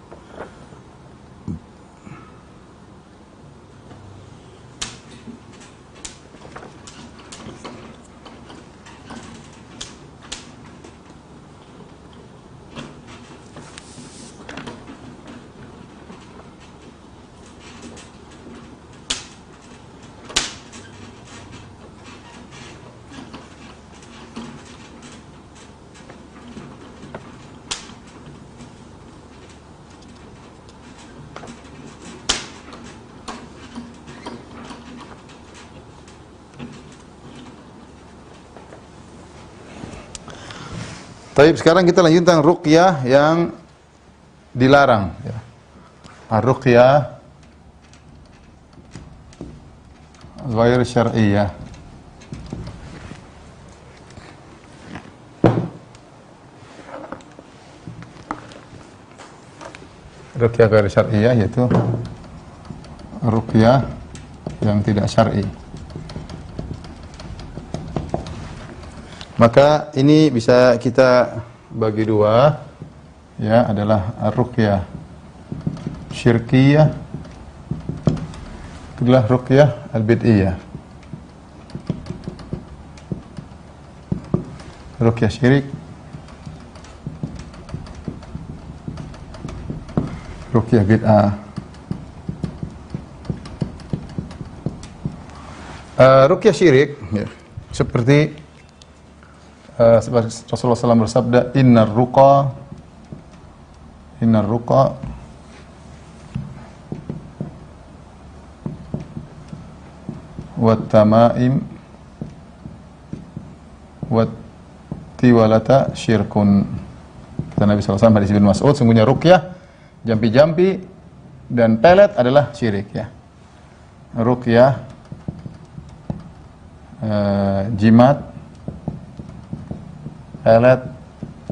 Baik, sekarang kita lanjut tentang ruqyah yang dilarang, ya. Ar-ruqyah ghair syar'iyyah. Ruqyah ghair syar'iyyah yaitu ruqyah yang tidak syar'i. Maka ini bisa kita bagi dua, ya, adalah ruqyah syirkiyah, adalah ruqyah al-bid'iyah. Ruqyah syirik, ruqyah bid'ah. Ruqyah syirik, ya, seperti Rasulullah SAW bersabda, innar ruqa wat tamaim wat tiwalata syirkun. Kata Nabi SAW hadis Ibnu Mas'ud, sungguhnya ruqyah, jampi-jampi dan pelet adalah syirik, ya. Ruqyah jimat, pelet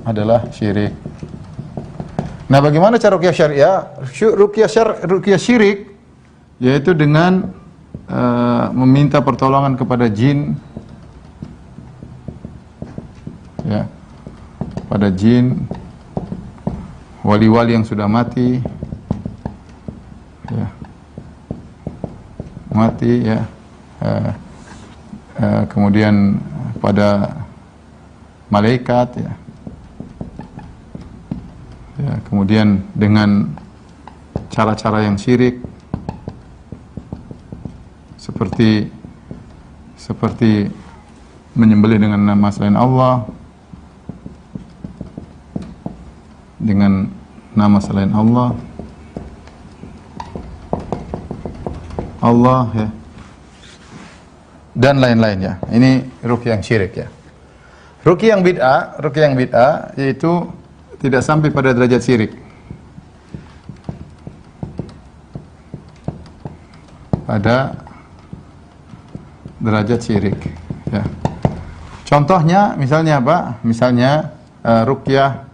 adalah syirik. Nah, bagaimana cara ruqyah syariah? Ruqyah syirik yaitu dengan meminta pertolongan kepada jin, ya, pada jin, wali-wali yang sudah mati, ya, kemudian pada malaikat, ya. Ya, kemudian dengan cara-cara yang syirik, seperti menyembelih dengan nama selain Allah, dengan nama selain Allah, ya, dan lain-lainnya. Ini ruqyah yang syirik, ya. Ruqyah yang bid'ah yaitu tidak sampai pada derajat syirik. Pada derajat syirik, ya. Contohnya misalnya apa? Misalnya ruqyah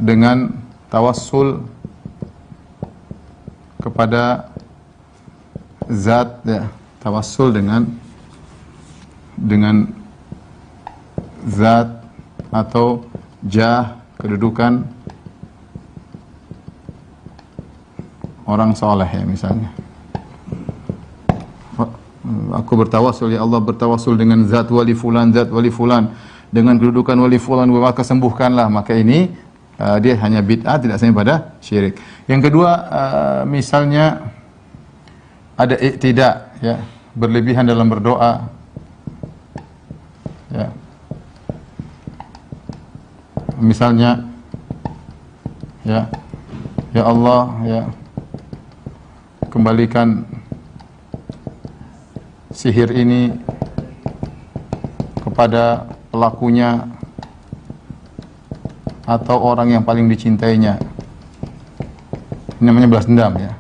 dengan tawassul kepada zat, ya. Tawassul dengan zat atau jah, kedudukan orang soleh, ya, misalnya. Aku bertawassul, ya Allah, bertawassul dengan zat wali fulan, dengan kedudukan wali fulan, maka sembuhkanlah. Maka ini dia hanya bid'ah, tidak sampai pada syirik. Yang kedua, misalnya ada i'tida, ya, berlebihan dalam berdoa, ya. Misalnya, ya Allah, ya, kembalikan sihir ini kepada pelakunya atau orang yang paling dicintainya. Ini namanya balas dendam, ya.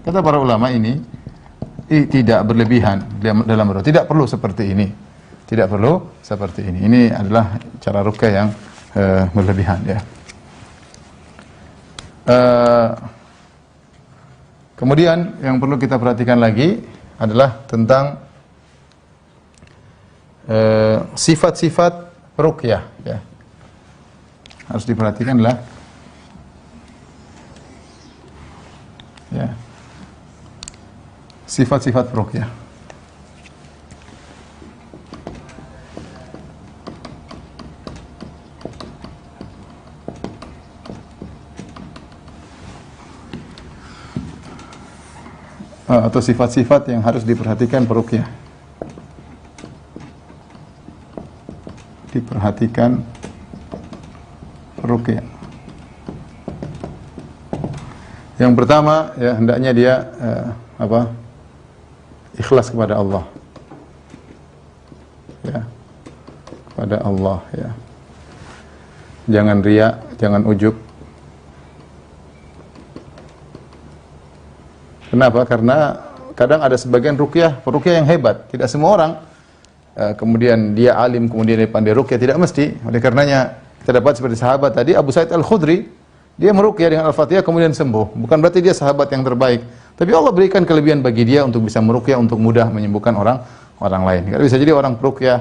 Kata para ulama, ini tidak berlebihan dalam berdoa. Tidak perlu seperti ini. Tidak perlu seperti ini. Ini adalah cara ruqyah yang berlebihan, ya. Kemudian yang perlu kita perhatikan lagi adalah tentang sifat-sifat ruqyah, ya. Harus diperhatikan lah, ya, sifat-sifat ruqyah. Atau sifat-sifat yang harus diperhatikan peruqyah. Diperhatikan peruqyah. Yang pertama, ya, hendaknya dia ikhlas kepada Allah, ya, kepada Allah, ya. Jangan riya, jangan ujub. Kenapa? Karena kadang ada sebagian ruqyah yang hebat. Tidak semua orang kemudian dia alim, kemudian dia pandai ruqyah, tidak mesti. Oleh karenanya kita dapat seperti sahabat tadi, Abu Sa'id Al-Khudri, dia meruqyah dengan Al-Fatihah kemudian sembuh. Bukan berarti dia sahabat yang terbaik, tapi Allah berikan kelebihan bagi dia untuk bisa meruqyah, untuk mudah menyembuhkan orang lain. Kalau bisa jadi orang peruqyah,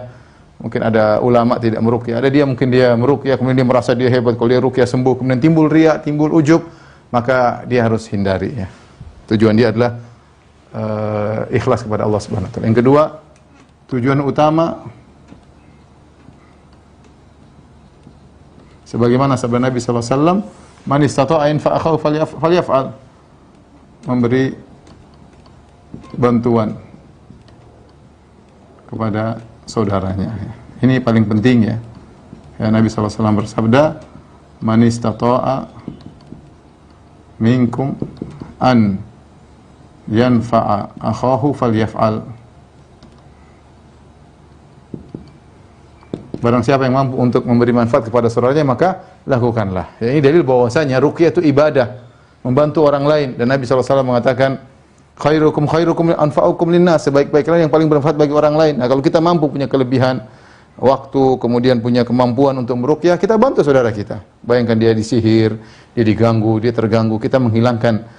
mungkin ada ulama tidak meruqyah, ada dia mungkin dia meruqyah kemudian dia merasa dia hebat, kalau dia ruqyah sembuh, kemudian timbul riya, timbul ujub, maka dia harus hindari, ya. Tujuan dia adalah ikhlas kepada Allah Subhanahu wa taala. Yang kedua, tujuan utama sebagaimana sabda Nabi sallallahu alaihi wasallam, man istata'a in fa'akhahu falyaf'al. Memberi bantuan kepada saudaranya. Ini paling penting, ya. Ya, Nabi sallallahu alaihi wasallam bersabda, man istata'a minkum an yanfa'a akhahu falyaf'al. Barang siapa yang mampu untuk memberi manfaat kepada saudaranya, maka lakukanlah. Ya, ini dalil bahwasanya ruqyah itu ibadah, membantu orang lain. Dan Nabi SAW mengatakan, khairukum anfa'ukum linnas, sebaik-baik kalian yang paling bermanfaat bagi orang lain. Nah, kalau kita mampu, punya kelebihan waktu, kemudian punya kemampuan untuk meruqyah, kita bantu saudara kita. Bayangkan dia disihir, dia diganggu, dia terganggu, kita menghilangkan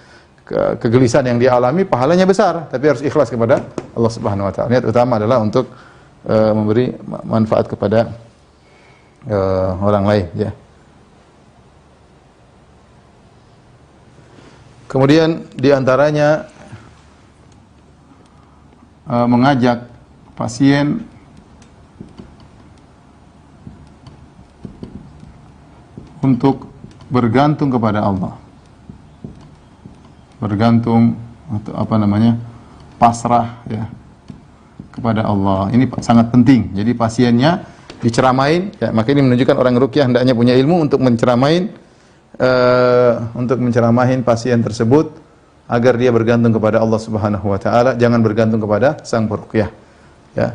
kegelisahan yang dia alami, pahalanya besar, tapi harus ikhlas kepada Allah Subhanahu wa taala. Niat utama adalah untuk memberi manfaat kepada orang lain, ya. Kemudian di antaranya mengajak pasien untuk bergantung kepada Allah. Bergantung atau pasrah ya kepada Allah. Ini sangat penting. Jadi pasiennya diceramain, ya, maka ini menunjukkan orang ruqyah hendaknya punya ilmu untuk menceramain pasien tersebut agar dia bergantung kepada Allah Subhanahu wa taala, jangan bergantung kepada sang peruqyah. Ya.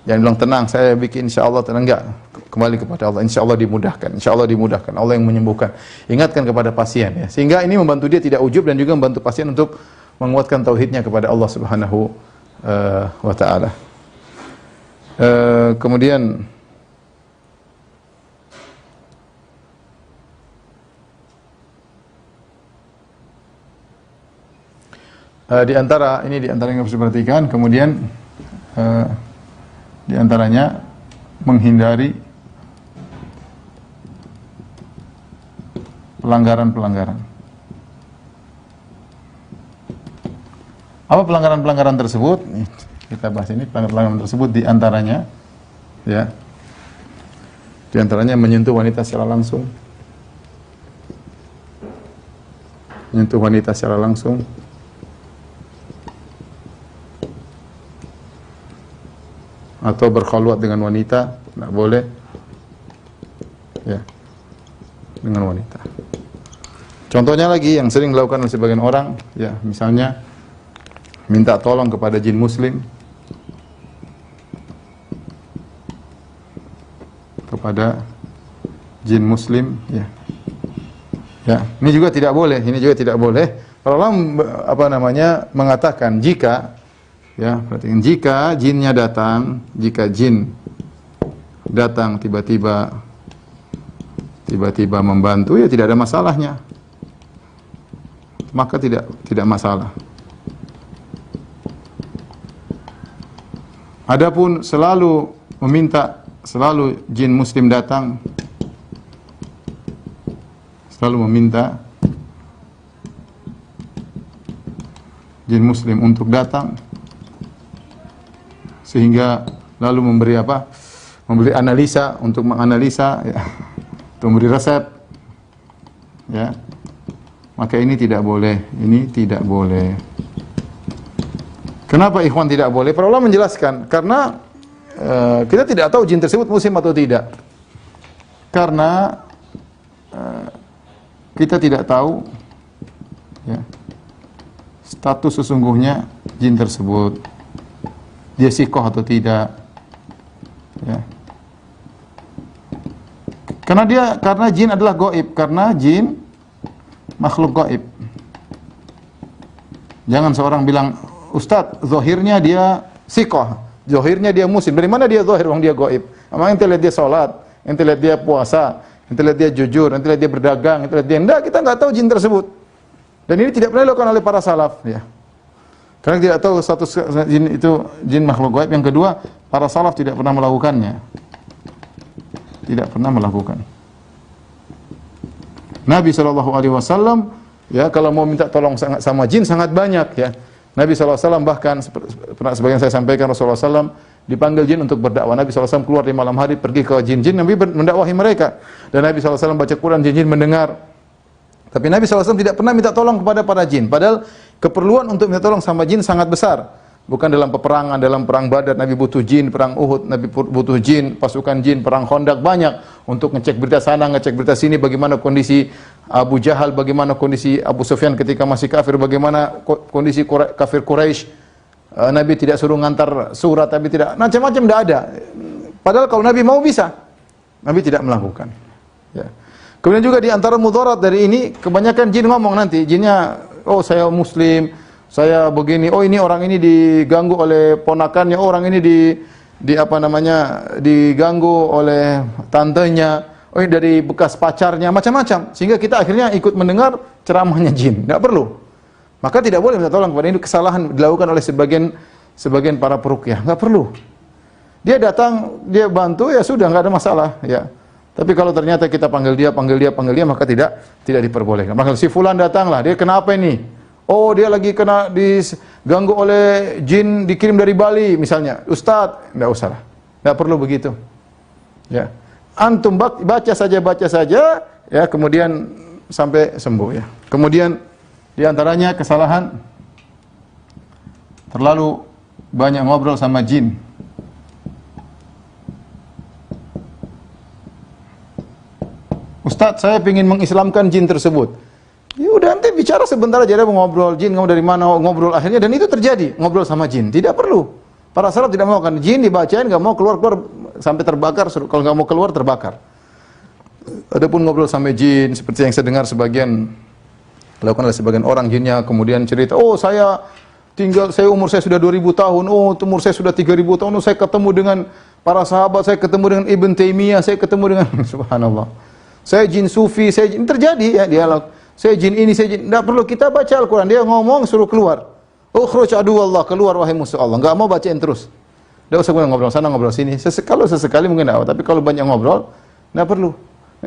Jangan bilang tenang, saya bikin insyaallah tenang, enggak. Kembali kepada Allah, insyaallah dimudahkan. Insyaallah dimudahkan. Allah yang menyembuhkan. Ingatkan kepada pasien ya. Sehingga ini membantu dia tidak ujub dan juga membantu pasien untuk menguatkan tauhidnya kepada Allah Subhanahu wa taala. Kemudian di antara yang harus diperhatikan, kemudian di antaranya menghindari pelanggaran-pelanggaran. Apa pelanggaran-pelanggaran tersebut? Kita bahas ini pelanggaran tersebut di antaranya ya. Di antaranya menyentuh wanita secara langsung. Menyentuh wanita secara langsung. Atau berkhalwat dengan wanita, tidak boleh ya, dengan wanita. Contohnya lagi yang sering dilakukan oleh sebagian orang ya, misalnya minta tolong kepada jin muslim, ya. Ya, ini juga tidak boleh, Kalau Allah mengatakan jika jin datang tiba-tiba membantu, ya tidak ada masalahnya. Maka tidak masalah. Adapun selalu jin muslim datang, selalu meminta jin muslim untuk datang, sehingga lalu memberi analisa, untuk menganalisa ya, untuk memberi resep ya, maka ini tidak boleh. Kenapa ikhwan tidak boleh? Para ulama menjelaskan karena kita tidak tahu jin tersebut muslim atau tidak, karena kita tidak tahu ya, status sesungguhnya jin tersebut, dia sikoh atau tidak ya. Karena jin adalah gaib, karena jin makhluk gaib. Jangan seorang bilang, Ustaz, zahirnya dia sikoh, zahirnya dia muslim. Dari mana dia zahir, dia gaib? Emang ente lihat dia salat, ente lihat dia puasa, ente lihat dia jujur, ente lihat dia berdagang, ente lihat dia enggak, kita enggak tahu jin tersebut. Dan ini tidak pernah dilakukan oleh para salaf ya. Karena tidak tahu status jin itu jin makhluk gaib. Yang kedua, para salaf tidak pernah melakukannya. Nabi SAW ya, kalau mau minta tolong sama jin sangat banyak ya. Nabi SAW bahkan pernah sebagian saya sampaikan, Rasulullah SAW dipanggil jin untuk berdakwah. Nabi SAW keluar di malam hari pergi ke jin-jin, Nabi mendakwahi mereka. Dan Nabi SAW baca Quran, jin-jin mendengar. Tapi Nabi SAW tidak pernah minta tolong kepada para jin. Padahal keperluan untuk minta tolong sama jin sangat besar. Bukan dalam peperangan, dalam perang Badar Nabi butuh jin, perang Uhud Nabi butuh jin, pasukan jin, perang Khandaq banyak untuk ngecek berita sana, ngecek berita sini, bagaimana kondisi Abu Jahal, bagaimana kondisi Abu Sufyan ketika masih kafir, bagaimana kondisi kafir Quraisy. Nabi tidak suruh ngantar surat, Nabi tidak, macam-macam tidak ada. Padahal kalau Nabi mau bisa, Nabi tidak melakukan. Ya. Kemudian juga di antara mudarat dari ini, kebanyakan jin ngomong nanti, jinnya, oh saya muslim, saya begini, oh ini orang ini diganggu oleh ponakannya, oh orang ini diganggu oleh tantenya, oh ini dari bekas pacarnya, macam-macam. Sehingga kita akhirnya ikut mendengar ceramahnya jin. Tidak perlu. Maka tidak boleh minta tolong kepada ini, kesalahan dilakukan oleh sebagian para peruqyah. Tidak perlu. Dia datang, dia bantu, ya sudah, tidak ada masalah. Ya. Tapi kalau ternyata kita panggil dia, maka tidak diperbolehkan. Maka si fulan datanglah, dia kenapa ini? Oh, dia lagi kena diganggu oleh jin dikirim dari Bali misalnya. Ustaz, enggak usah lah. Enggak perlu begitu. Ya. Antum baca saja, ya, kemudian sampai sembuh ya. Kemudian di antaranya kesalahan terlalu banyak ngobrol sama jin. Ustaz, saya ingin mengislamkan jin tersebut. Ya udah, nanti bicara sebentar aja, dia mau ngobrol, jin kamu dari mana, ngobrol akhirnya, dan itu terjadi, ngobrol sama jin. Tidak perlu. Para salaf tidak mau kan jin dibacain, enggak mau keluar sampai terbakar, kalau enggak mau keluar terbakar. Adapun ngobrol sama jin seperti yang saya dengar sebagian dilakukan oleh sebagian orang, jinnya kemudian cerita, "Oh, saya umur saya sudah 2000 tahun, oh, umur saya sudah 3000 tahun, oh, saya ketemu dengan para sahabat, saya ketemu dengan Ibn Taimiyah, saya ketemu dengan subhanallah. Saya jin sufi, saya jin," terjadi ya dialog. Saya jin ini, saya jin. Tidak perlu kita baca Al-Quran. Dia ngomong, suruh keluar. Ukhruj aduwallah, keluar wahai musuh Allah. Enggak mau bacain terus. Tidak usah ngobrol sana, ngobrol sini. Kalau sesekali mungkin tidak, tapi kalau banyak ngobrol, tidak perlu.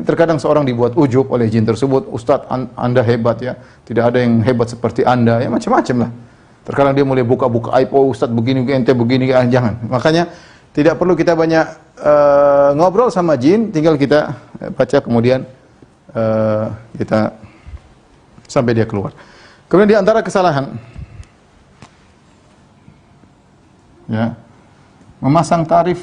Terkadang seorang dibuat ujub oleh jin tersebut. Ustaz, Anda hebat ya. Tidak ada yang hebat seperti Anda. Ya macam-macam lah. Terkadang dia mulai buka-buka aib. Oh Ustaz begini, ente begini. Jangan. Makanya tidak perlu kita banyak ngobrol sama jin. Tinggal kita baca kemudian kita sampai dia keluar. Kemudian di antara kesalahan, ya, memasang tarif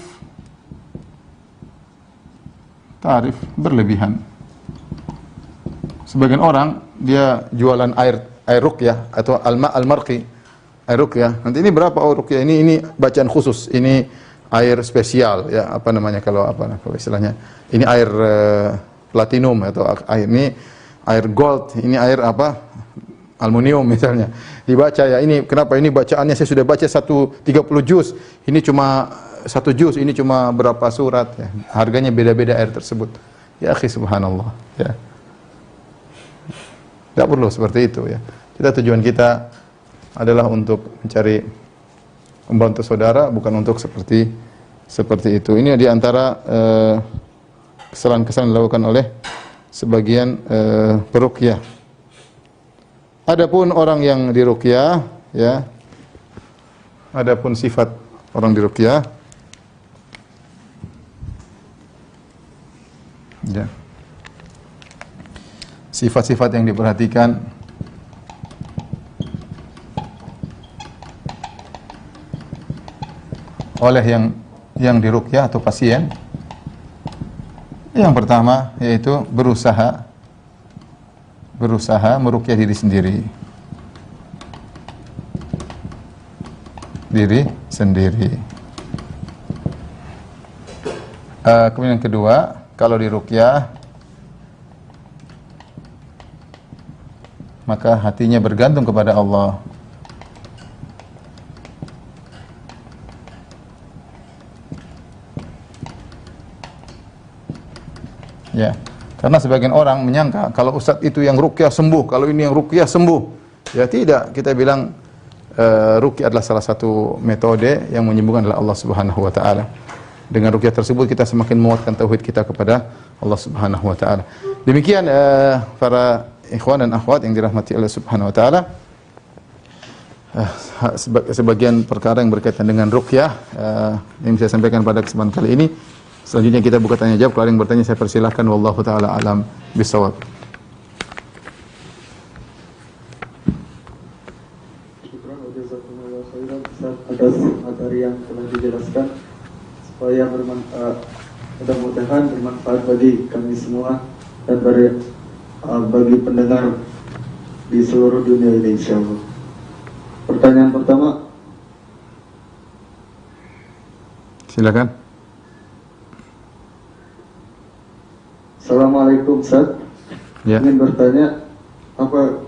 berlebihan. Sebagian orang dia jualan air ruqyah atau al-marqi, air ruqyah. Nanti ini berapa ruqyah? Ini bacaan khusus, ini air spesial ya, apa namanya kalau istilahnya. Ini air platinum atau air ini air gold, ini air apa? Aluminium misalnya. Dibaca ya, ini kenapa ini bacaannya saya sudah baca 30 juz. Ini cuma 1 juz, ini cuma berapa surat ya. Harganya beda-beda air tersebut. Ya akhi subhanallah ya. Tidak perlu seperti itu ya. Tujuan kita adalah untuk mencari membantu saudara, bukan untuk seperti itu. Ini di antara kesalahan-kesalahan dilakukan oleh sebagian peruqyah. Adapun orang yang diruqyah ya, adapun sifat orang diruqyah ya, sifat-sifat yang diperhatikan oleh yang diruqyah atau pasien. Yang pertama yaitu berusaha meruqyah diri sendiri. Kemudian yang kedua, kalau diruqyah maka hatinya bergantung kepada Allah. Ya, karena sebagian orang menyangka kalau ustaz itu yang ruqyah sembuh, kalau ini yang ruqyah sembuh. Ya tidak, kita bilang ruqyah adalah salah satu metode yang menyembuhkan adalah Allah Subhanahu wa taala. Dengan ruqyah tersebut kita semakin menguatkan tauhid kita kepada Allah Subhanahu wa taala. Demikian para ikhwan dan akhwat yang dirahmati Allah Subhanahu wa taala. Sebagian perkara yang berkaitan dengan ruqyah yang saya sampaikan pada kesempatan kali ini. Selanjutnya kita buka tanya jawab. Kalau ada yang bertanya saya persilahkan. Wallahu taala alam bisawab. Atas materi yang telah dijelaskan, supaya mudah-mudahan bermanfaat bagi kami semua dan bagi pendengar di seluruh dunia ini insyaallah. Pertanyaan pertama, silakan. Assalamualaikum Ustaz. Ya. Ingin bertanya,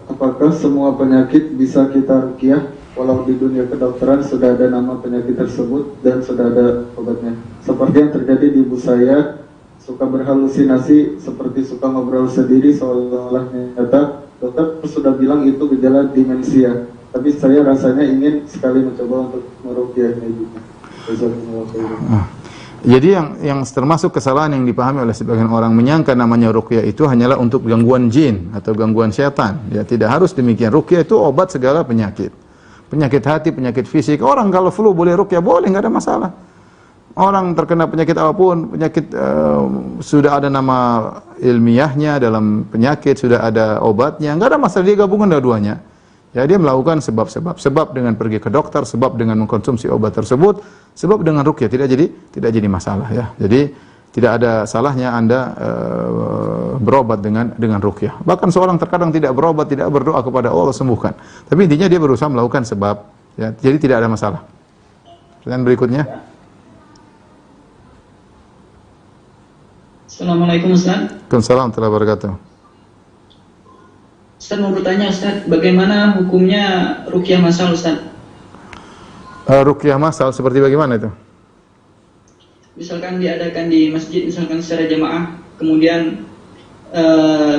apakah semua penyakit bisa kita ruqyah walau di dunia kedokteran sudah ada nama penyakit tersebut dan sudah ada obatnya? Seperti yang terjadi di ibu saya, suka berhalusinasi, seperti suka ngobrol sendiri seolah-olah nyata. Dokter sudah bilang itu gejala demensia, tapi saya rasanya ingin sekali mencoba untuk meruqyahnya gitu. Jadi yang termasuk kesalahan yang dipahami oleh sebagian orang, menyangka namanya ruqyah itu hanyalah untuk gangguan jin atau gangguan syaitan. Ya, tidak harus demikian. Ruqyah itu obat segala penyakit. Penyakit hati, penyakit fisik. Orang kalau flu boleh ruqyah, boleh, enggak ada masalah. Orang terkena penyakit apapun, penyakit sudah ada nama ilmiahnya dalam penyakit, sudah ada obatnya, nggak ada masalah, dia gabungkan dua-duanya. Ya, dia melakukan sebab dengan pergi ke dokter, sebab dengan mengkonsumsi obat tersebut, sebab dengan ruqyah tidak jadi masalah ya. Jadi tidak ada salahnya Anda berobat dengan ruqyah. Bahkan seorang terkadang tidak berobat, tidak berdoa kepada Allah sembuhkan. Tapi intinya dia berusaha melakukan sebab ya. Jadi tidak ada masalah. Pertanyaan berikutnya. Assalamualaikum Ustaz. Waalaikumsalam warahmatullahi wabarakatuh. Ustaz mau bertanya Ustaz, bagaimana hukumnya ruqyah masal Ustaz? Ruqyah masal seperti bagaimana itu? Misalkan diadakan di masjid, misalkan secara jamaah, kemudian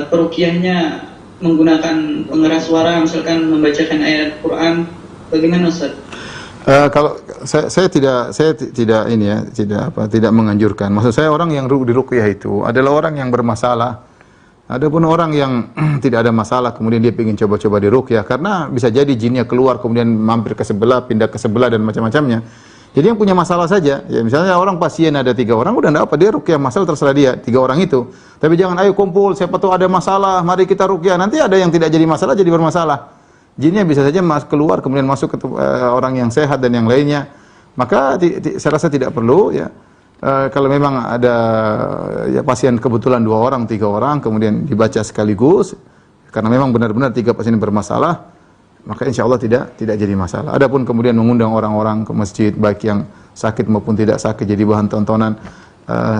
peruqyahnya menggunakan pengeras suara, misalkan membacakan ayat Quran, bagaimana Ustaz? Kalau saya tidak menganjurkan. Maksud saya orang yang diruqyah itu adalah orang yang bermasalah. Adapun orang yang tidak ada masalah kemudian dia ingin coba-coba diruqyah karena bisa jadi jinnya keluar kemudian mampir ke sebelah, pindah ke sebelah dan macam-macamnya. Jadi yang punya masalah saja. Ya misalnya orang pasien ada 3 orang, udah enggak apa, dia ruqyah masal terserah dia 3 orang itu. Tapi jangan ayo kumpul, siapa tahu ada masalah, mari kita ruqyah. Nanti ada yang tidak jadi masalah jadi bermasalah. Jinnya bisa saja keluar kemudian masuk ke orang yang sehat dan yang lainnya. Maka saya rasa tidak perlu ya. Kalau memang ada ya pasien kebetulan 2 orang, 3 orang kemudian dibaca sekaligus karena memang benar-benar 3 pasien bermasalah, maka insya Allah tidak jadi masalah. Adapun kemudian mengundang orang-orang ke masjid baik yang sakit maupun tidak sakit jadi bahan tontonan,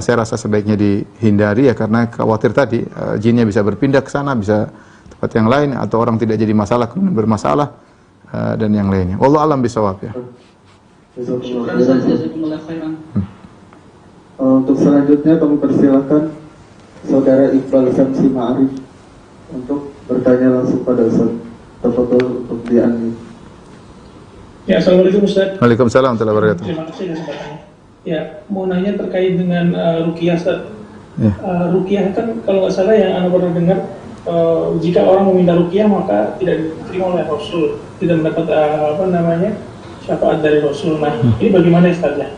saya rasa sebaiknya dihindari ya karena khawatir tadi jinnya bisa berpindah ke sana, bisa tempat yang lain atau orang tidak jadi masalah kemudian bermasalah dan yang lainnya. Wallahu a'lam bishawab ya. Syukran Ustaz, jazakumullah khairan. Untuk selanjutnya kami persilakan Saudara Iqbal Syamsi Ma'arif untuk bertanya langsung pada Ustaz. Tafadhol untuk di-unmute. Ya, Assalamualaikum Ustaz. Waalaikumsalam warahmatullahi wabarakatuh. Terima kasih atas kesempatannya. Ya, mau nanya terkait dengan ruqyah Ustaz. Ya. Ruqyah kan kalau nggak salah yang Anda pernah dengar, jika orang meminta ruqyah maka tidak diterima oleh Rasul, tidak mendapat syafaat dari Rasul. Nah, ini bagaimana Ustaz ya?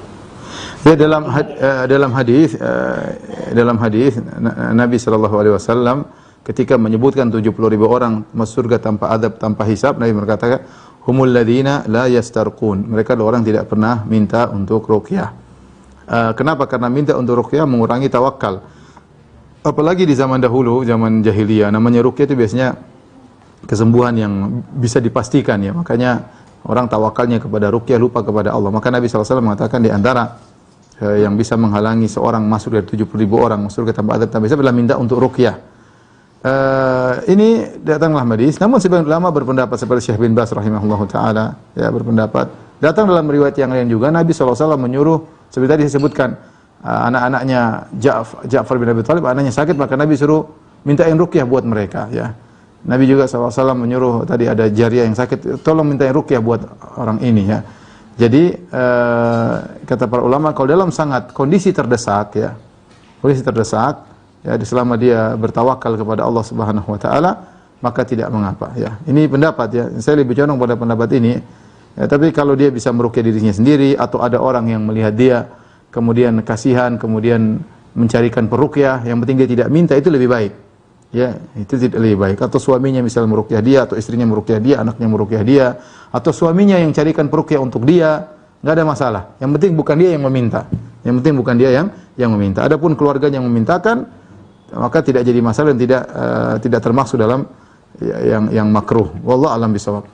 Ya dalam hadis Nabi sallallahu alaihi wasallam ketika menyebutkan 70.000 orang masuk surga tanpa adab, tanpa hisab, Nabi berkata, humul ladzina la yastarqun. Mereka adalah orang tidak pernah minta untuk ruqyah. Kenapa? Karena minta untuk ruqyah mengurangi tawakal. Apalagi di zaman dahulu, zaman jahiliyah, namanya ruqyah itu biasanya kesembuhan yang bisa dipastikan ya. Makanya orang tawakalnya kepada ruqyah, lupa kepada Allah. Maka Nabi sallallahu alaihi wasallam mengatakan di antara yang bisa menghalangi seorang masuk dari 70.000 orang masuk ke tanpa adab, tanpa hisab adalah minta untuk ruqyah. Ini datanglah hadis. Namun sebagian ulama berpendapat seperti Syekh bin Baz rahimahullahu taala ya berpendapat datang dalam riwayat yang lain juga Nabi SAW menyuruh seperti tadi saya sebutkan anak-anaknya Ja'far bin Abi Thalib anaknya sakit maka Nabi suruh mintain ruqyah buat mereka ya. Nabi juga SAW menyuruh tadi ada jariah yang sakit tolong mintain ruqyah buat orang ini ya. Jadi kata para ulama kalau dalam sangat kondisi terdesak ya selama dia bertawakal kepada Allah Subhanahu wa taala maka tidak mengapa ya. Ini pendapat ya. Saya lebih condong pada pendapat ini. Ya, tapi kalau dia bisa meruqyah dirinya sendiri atau ada orang yang melihat dia kemudian kasihan kemudian mencarikan peruqyah yang penting dia tidak minta itu lebih baik. Ya, itu tidak lebih baik. Atau suaminya misalnya meruqyah dia atau istrinya meruqyah dia, anaknya meruqyah dia atau suaminya yang carikan peruqyah untuk dia, enggak ada masalah. Yang penting bukan dia yang meminta. Yang penting bukan dia yang meminta. Adapun keluarganya yang memintakan maka tidak jadi masalah dan tidak termasuk dalam yang makruh. Wallahu a'lam bishawab.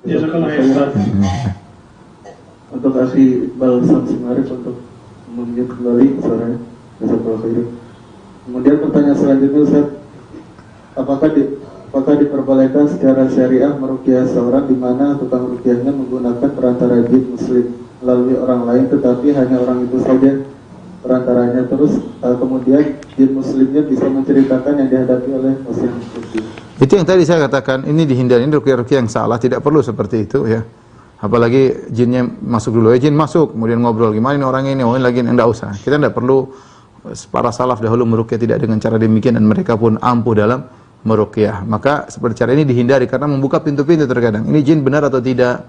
Jazakallah khairan. Untuk Akhi Iqbal Syamsi Ma'arif untuk menunjuk kembali suaranya. Jazakallah khairan. Kemudian pertanyaan selanjutnya Ustaz, apakah diperbolehkan secara syariah meruqyah seorang di mana tukang ruqyahnya menggunakan perantara jin muslim melalui orang lain tetapi hanya orang itu saja perantaranya terus kemudian jin muslimnya bisa menceritakan yang dihadapi oleh muslim. Itu yang tadi saya katakan, ini dihindari, ini ruqyah yang salah, tidak perlu seperti itu ya. Apalagi jinnya masuk dulu, jin masuk, kemudian ngobrol, gimana ini orang ini, lagi enggak usah. Kita enggak perlu. Para salaf dahulu meruqyah tidak dengan cara demikian dan mereka pun ampuh dalam meruqyah. Maka seperti cara ini dihindari karena membuka pintu-pintu terkadang. Ini jin benar atau tidak?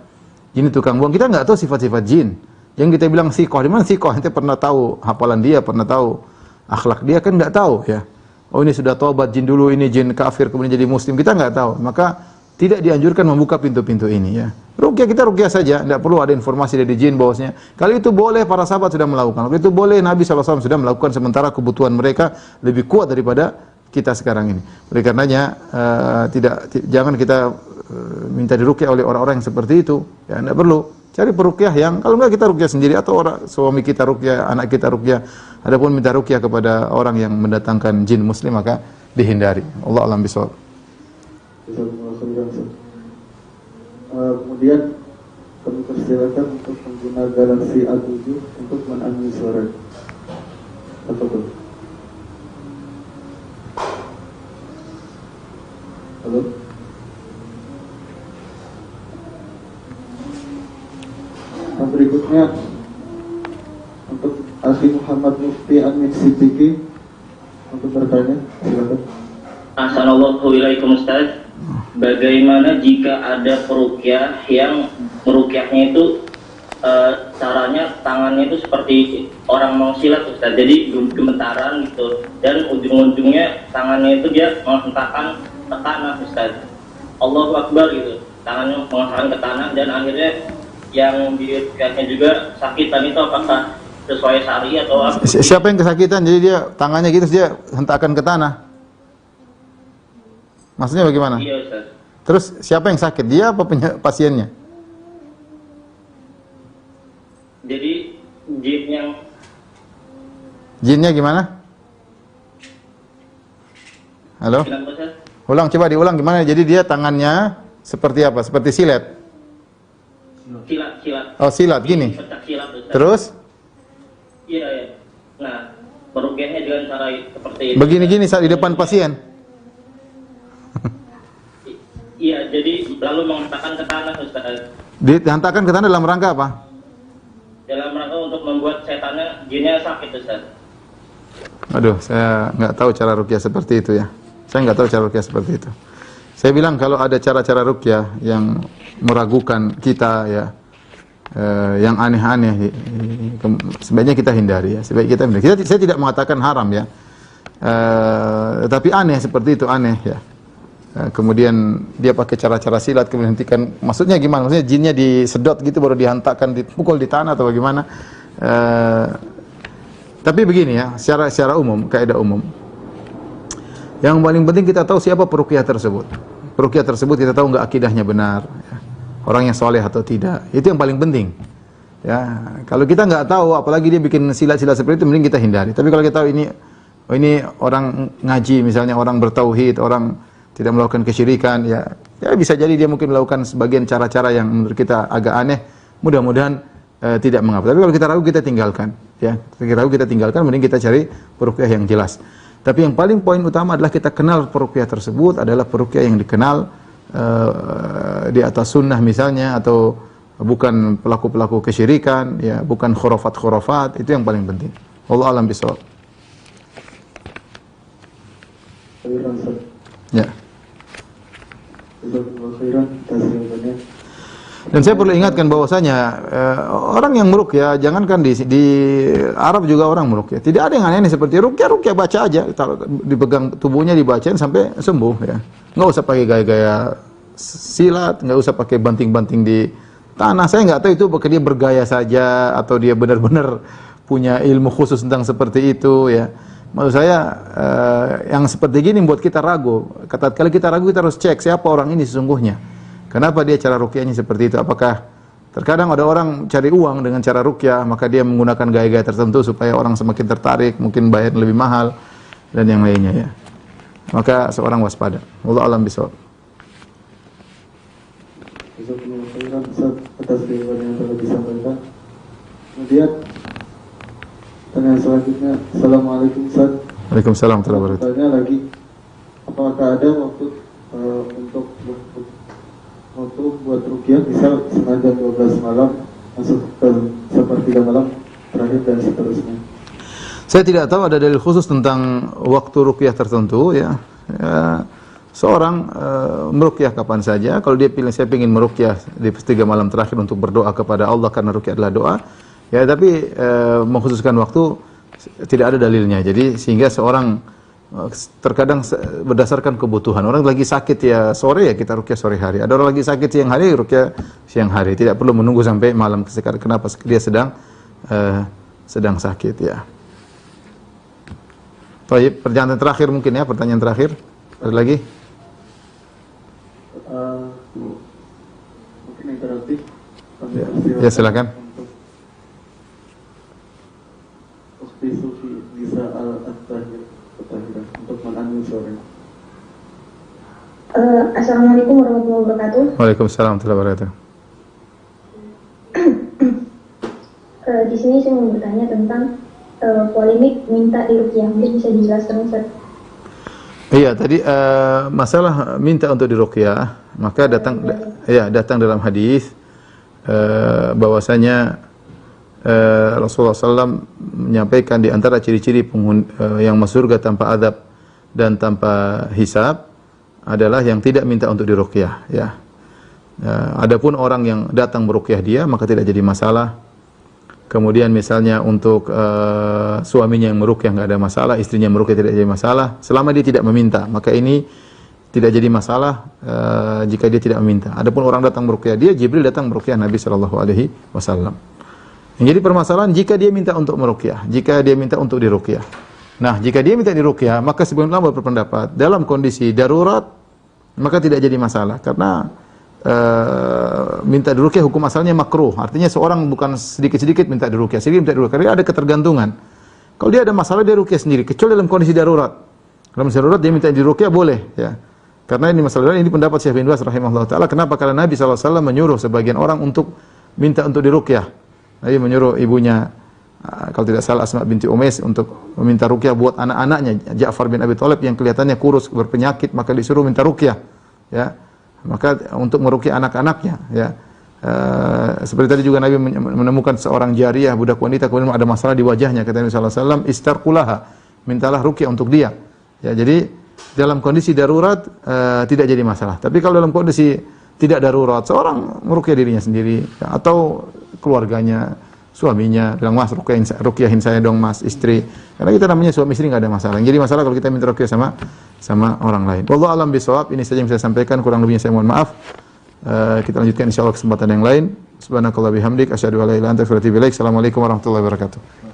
Jin tukang bohong. Kita enggak tahu sifat-sifat jin. Yang kita bilang sikoh, di mana sikoh? Ente pernah tahu hafalan dia, pernah tahu akhlak dia, kan enggak tahu ya. Oh ini sudah taubat jin dulu, ini jin kafir kemudian jadi muslim, kita enggak tahu. Maka tidak dianjurkan membuka pintu-pintu ini ya. Ruqyah kita ruqyah saja, tidak perlu ada informasi dari jin bahwasanya. Kalau itu boleh para sahabat sudah melakukan. Kalau itu boleh Nabi SAW sudah melakukan, sementara kebutuhan mereka lebih kuat daripada kita sekarang ini. Oleh karenanya jangan kita minta diruqyah oleh orang-orang yang seperti itu. Ya tidak perlu. Cari peruqyah yang kalau enggak kita ruqyah sendiri atau orang suami kita ruqyah, anak kita ruqyah. Adapun minta ruqyah kepada orang yang mendatangkan jin muslim maka dihindari. Allah a'lam bishawab. Kemudian kami persilakan untuk pengguna Galaxy A7 untuk mengambil suara. Betul. Halo. Yang berikutnya untuk Akhi Muhammad Mufti Amin Siddiqi untuk bertanya. Silakan. Assalamualaikum Ustaz. Bagaimana jika ada peruqyah yang meruqyahnya itu caranya tangannya itu seperti orang mau silat Ustaz, jadi gemetaran gitu, dan ujung-ujungnya tangannya itu dia menghentakkan ke tanah Ustaz. Allahu Akbar gitu, tangannya menghentakkan ke tanah dan akhirnya yang diruqyahnya juga sakitan, itu apakah sesuai syari atau apa? Siapa yang kesakitan jadi dia tangannya gitu dia hentakkan ke tanah? Maksudnya bagaimana? Iya Ustaz. Terus siapa yang sakit? Dia apa pasiennya? Jadi jin yang Jinnya gimana? Halo? kenapa Ustaz? Ulang, coba diulang gimana? Jadi dia tangannya seperti apa? Seperti silet? Silat. Oh silat, gini? Pencak silat Ustaz. Terus? Iya. Nah, meruqyahnya dengan cara seperti itu. Begini-gini saat di depan pasien? Iya, jadi lalu menghentakkan ke tanah Ustaz. Dihantarkan ke tanah dalam rangka apa? Dalam rangka untuk membuat setannya jinnya sakit Ustaz. Aduh, saya nggak tahu cara ruqyah seperti itu ya. Saya nggak tahu cara ruqyah seperti itu. Saya bilang kalau ada cara-cara ruqyah yang meragukan kita ya, yang aneh-aneh, sebaiknya kita hindari ya. Sebaiknya kita hindari. Saya tidak mengatakan haram ya, tapi aneh seperti itu aneh ya. Kemudian dia pakai cara-cara silat kemudian hentikan. Maksudnya gimana? Maksudnya jinnya disedot gitu baru dihantakkan, dipukul di tanah atau bagaimana? Tapi begini ya, secara umum, kaidah umum. Yang paling penting kita tahu siapa peruqyah tersebut. Peruqyah tersebut kita tahu enggak akidahnya benar, ya. Orang yang soleh atau tidak. Itu yang paling penting. Ya, kalau kita enggak tahu, apalagi dia bikin silat-silat seperti itu, mending kita hindari. Tapi kalau kita tahu ini orang ngaji, misalnya orang bertauhid, orang tidak melakukan kesyirikan, ya bisa jadi dia mungkin melakukan sebagian cara-cara yang menurut kita agak aneh. Mudah-mudahan tidak mengapa. Tapi kalau kita ragu kita tinggalkan, ya. Kita ragu kita tinggalkan, mending kita cari peruqyah yang jelas. Tapi yang paling poin utama adalah kita kenal peruqyah tersebut adalah peruqyah yang dikenal di atas sunnah misalnya, atau bukan pelaku-pelaku kesyirikan, ya, bukan khurafat-khurafat. Itu yang paling penting. Wallahu a'lam bishawab. Ya. Dan saya perlu ingatkan bahwasanya orang yang meruqyah, jangankan di Arab juga orang meruqyah. Tidak ada yang aneh seperti ruqyah baca aja, dipegang tubuhnya dibacain sampai sembuh ya. Enggak usah pakai gaya-gaya silat, enggak usah pakai banting-banting di tanah. Saya enggak tahu itu apakah dia bergaya saja atau dia benar-benar punya ilmu khusus tentang seperti itu ya. Maksud saya yang seperti gini membuat kita ragu. Kali kita ragu kita harus cek siapa orang ini sesungguhnya. Kenapa dia cara ruqyahnya seperti itu? Apakah terkadang ada orang cari uang dengan cara ruqyah, maka dia menggunakan gaya-gaya tertentu supaya orang semakin tertarik, mungkin bayar lebih mahal dan yang lainnya ya. Maka seorang waspada. Wallahu a'lam bishawab. Atas jawaban yang telah disampaikan. Kemudian pertanyaan selanjutnya, Assalamualaikum Ustaz. Waalaikumsalam warahmatullahi wabarakatuh. Tanya lagi, apakah ada waktu untuk buat ruqyah, misal sengaja 12 malam masuk ke sepertiga malam terakhir dan seterusnya? Saya tidak tahu ada dalil khusus tentang waktu ruqyah tertentu ya. Seorang meruqyah kapan saja. Kalau dia pilih saya ingin meruqyah di 3 malam terakhir untuk berdoa kepada Allah karena ruqyah adalah doa, Ya, tapi mengkhususkan waktu tidak ada dalilnya. Jadi sehingga seorang terkadang berdasarkan kebutuhan. Orang lagi sakit ya sore ya kita ruqyah sore hari. Ada orang lagi sakit siang hari ruqyah siang hari. Tidak perlu menunggu sampai malam. Kenapa? Dia sedang sakit ya. Baik, pertanyaan terakhir mungkin ya, pertanyaan terakhir. Ada lagi? Mungkin interaktif. Ya, silakan. Sufi bisa al-tahir untuk mengambil sore. Assalamualaikum warahmatullahi wabarakatuh. Waalaikumsalam warahmatullahi wabarakatuh. Di sini saya mau bertanya tentang polemik minta diruqyah. Mungkin bisa dijelaskan Ustaz? Iya, tadi masalah minta untuk diruqyah, maka datang dalam hadis bahwasanya Rasulullah SAW menyampaikan di antara ciri-ciri yang masuk surga tanpa adab dan tanpa hisab adalah yang tidak minta untuk diruqyah. Ya. Adapun orang yang datang meruqyah dia maka tidak jadi masalah. Kemudian misalnya untuk suaminya yang meruqyah nggak ada masalah, istrinya meruqyah tidak jadi masalah. Selama dia tidak meminta maka ini tidak jadi masalah jika dia tidak meminta. Adapun orang datang meruqyah dia, Jibril datang meruqyah Nabi SAW. Yang jadi permasalahan jika dia minta untuk meruqyah, jika dia minta untuk diruqyah. Nah, jika dia minta diruqyah, maka sebagian ulama berpendapat dalam kondisi darurat maka tidak jadi masalah karena minta diruqyah hukum asalnya makruh. Artinya seorang bukan sedikit-sedikit minta diruqyah, sedikit minta diruqyah karena ada ketergantungan. Kalau dia ada masalah dia ruqyah sendiri, kecuali dalam kondisi darurat. Dalam kondisi darurat dia minta diruqyah boleh, ya. Karena ini masalah ini pendapat Syekh bin Baz rahimahullah taala. Kenapa? Karena Nabi SAW menyuruh sebagian orang untuk minta untuk diruqyah. Nabi menyuruh ibunya, kalau tidak salah Asma binti Umais, untuk meminta ruqyah buat anak-anaknya. Ja'far bin Abi Thalib yang kelihatannya kurus, berpenyakit, maka disuruh minta ruqyah. Ya, maka untuk meruqyah anak-anaknya. Ya, seperti tadi juga Nabi menemukan seorang jariyah, budak wanita, kemudian ada masalah di wajahnya. Kata Nabi SAW, istarqulaha, mintalah ruqyah untuk dia. Ya, jadi dalam kondisi darurat tidak jadi masalah. Tapi kalau dalam kondisi tidak darurat, seorang meruqyah dirinya sendiri ya, atau keluarganya, suaminya bilang, "Mas, ruqyahin saya dong, Mas, istri." Karena kita namanya suami istri enggak ada masalah. Yang jadi masalah kalau kita minta ruqyah sama orang lain. Wallahu a'lam bishawab. Ini saja yang saya sampaikan, kurang lebihnya saya mohon maaf. Kita lanjutkan insyaallah kesempatan yang lain. Subhanakallah bihamdik asyhadu an la ilaha illa anta astaghfiruka wa atubu ilaik. Assalamualaikum warahmatullahi wabarakatuh.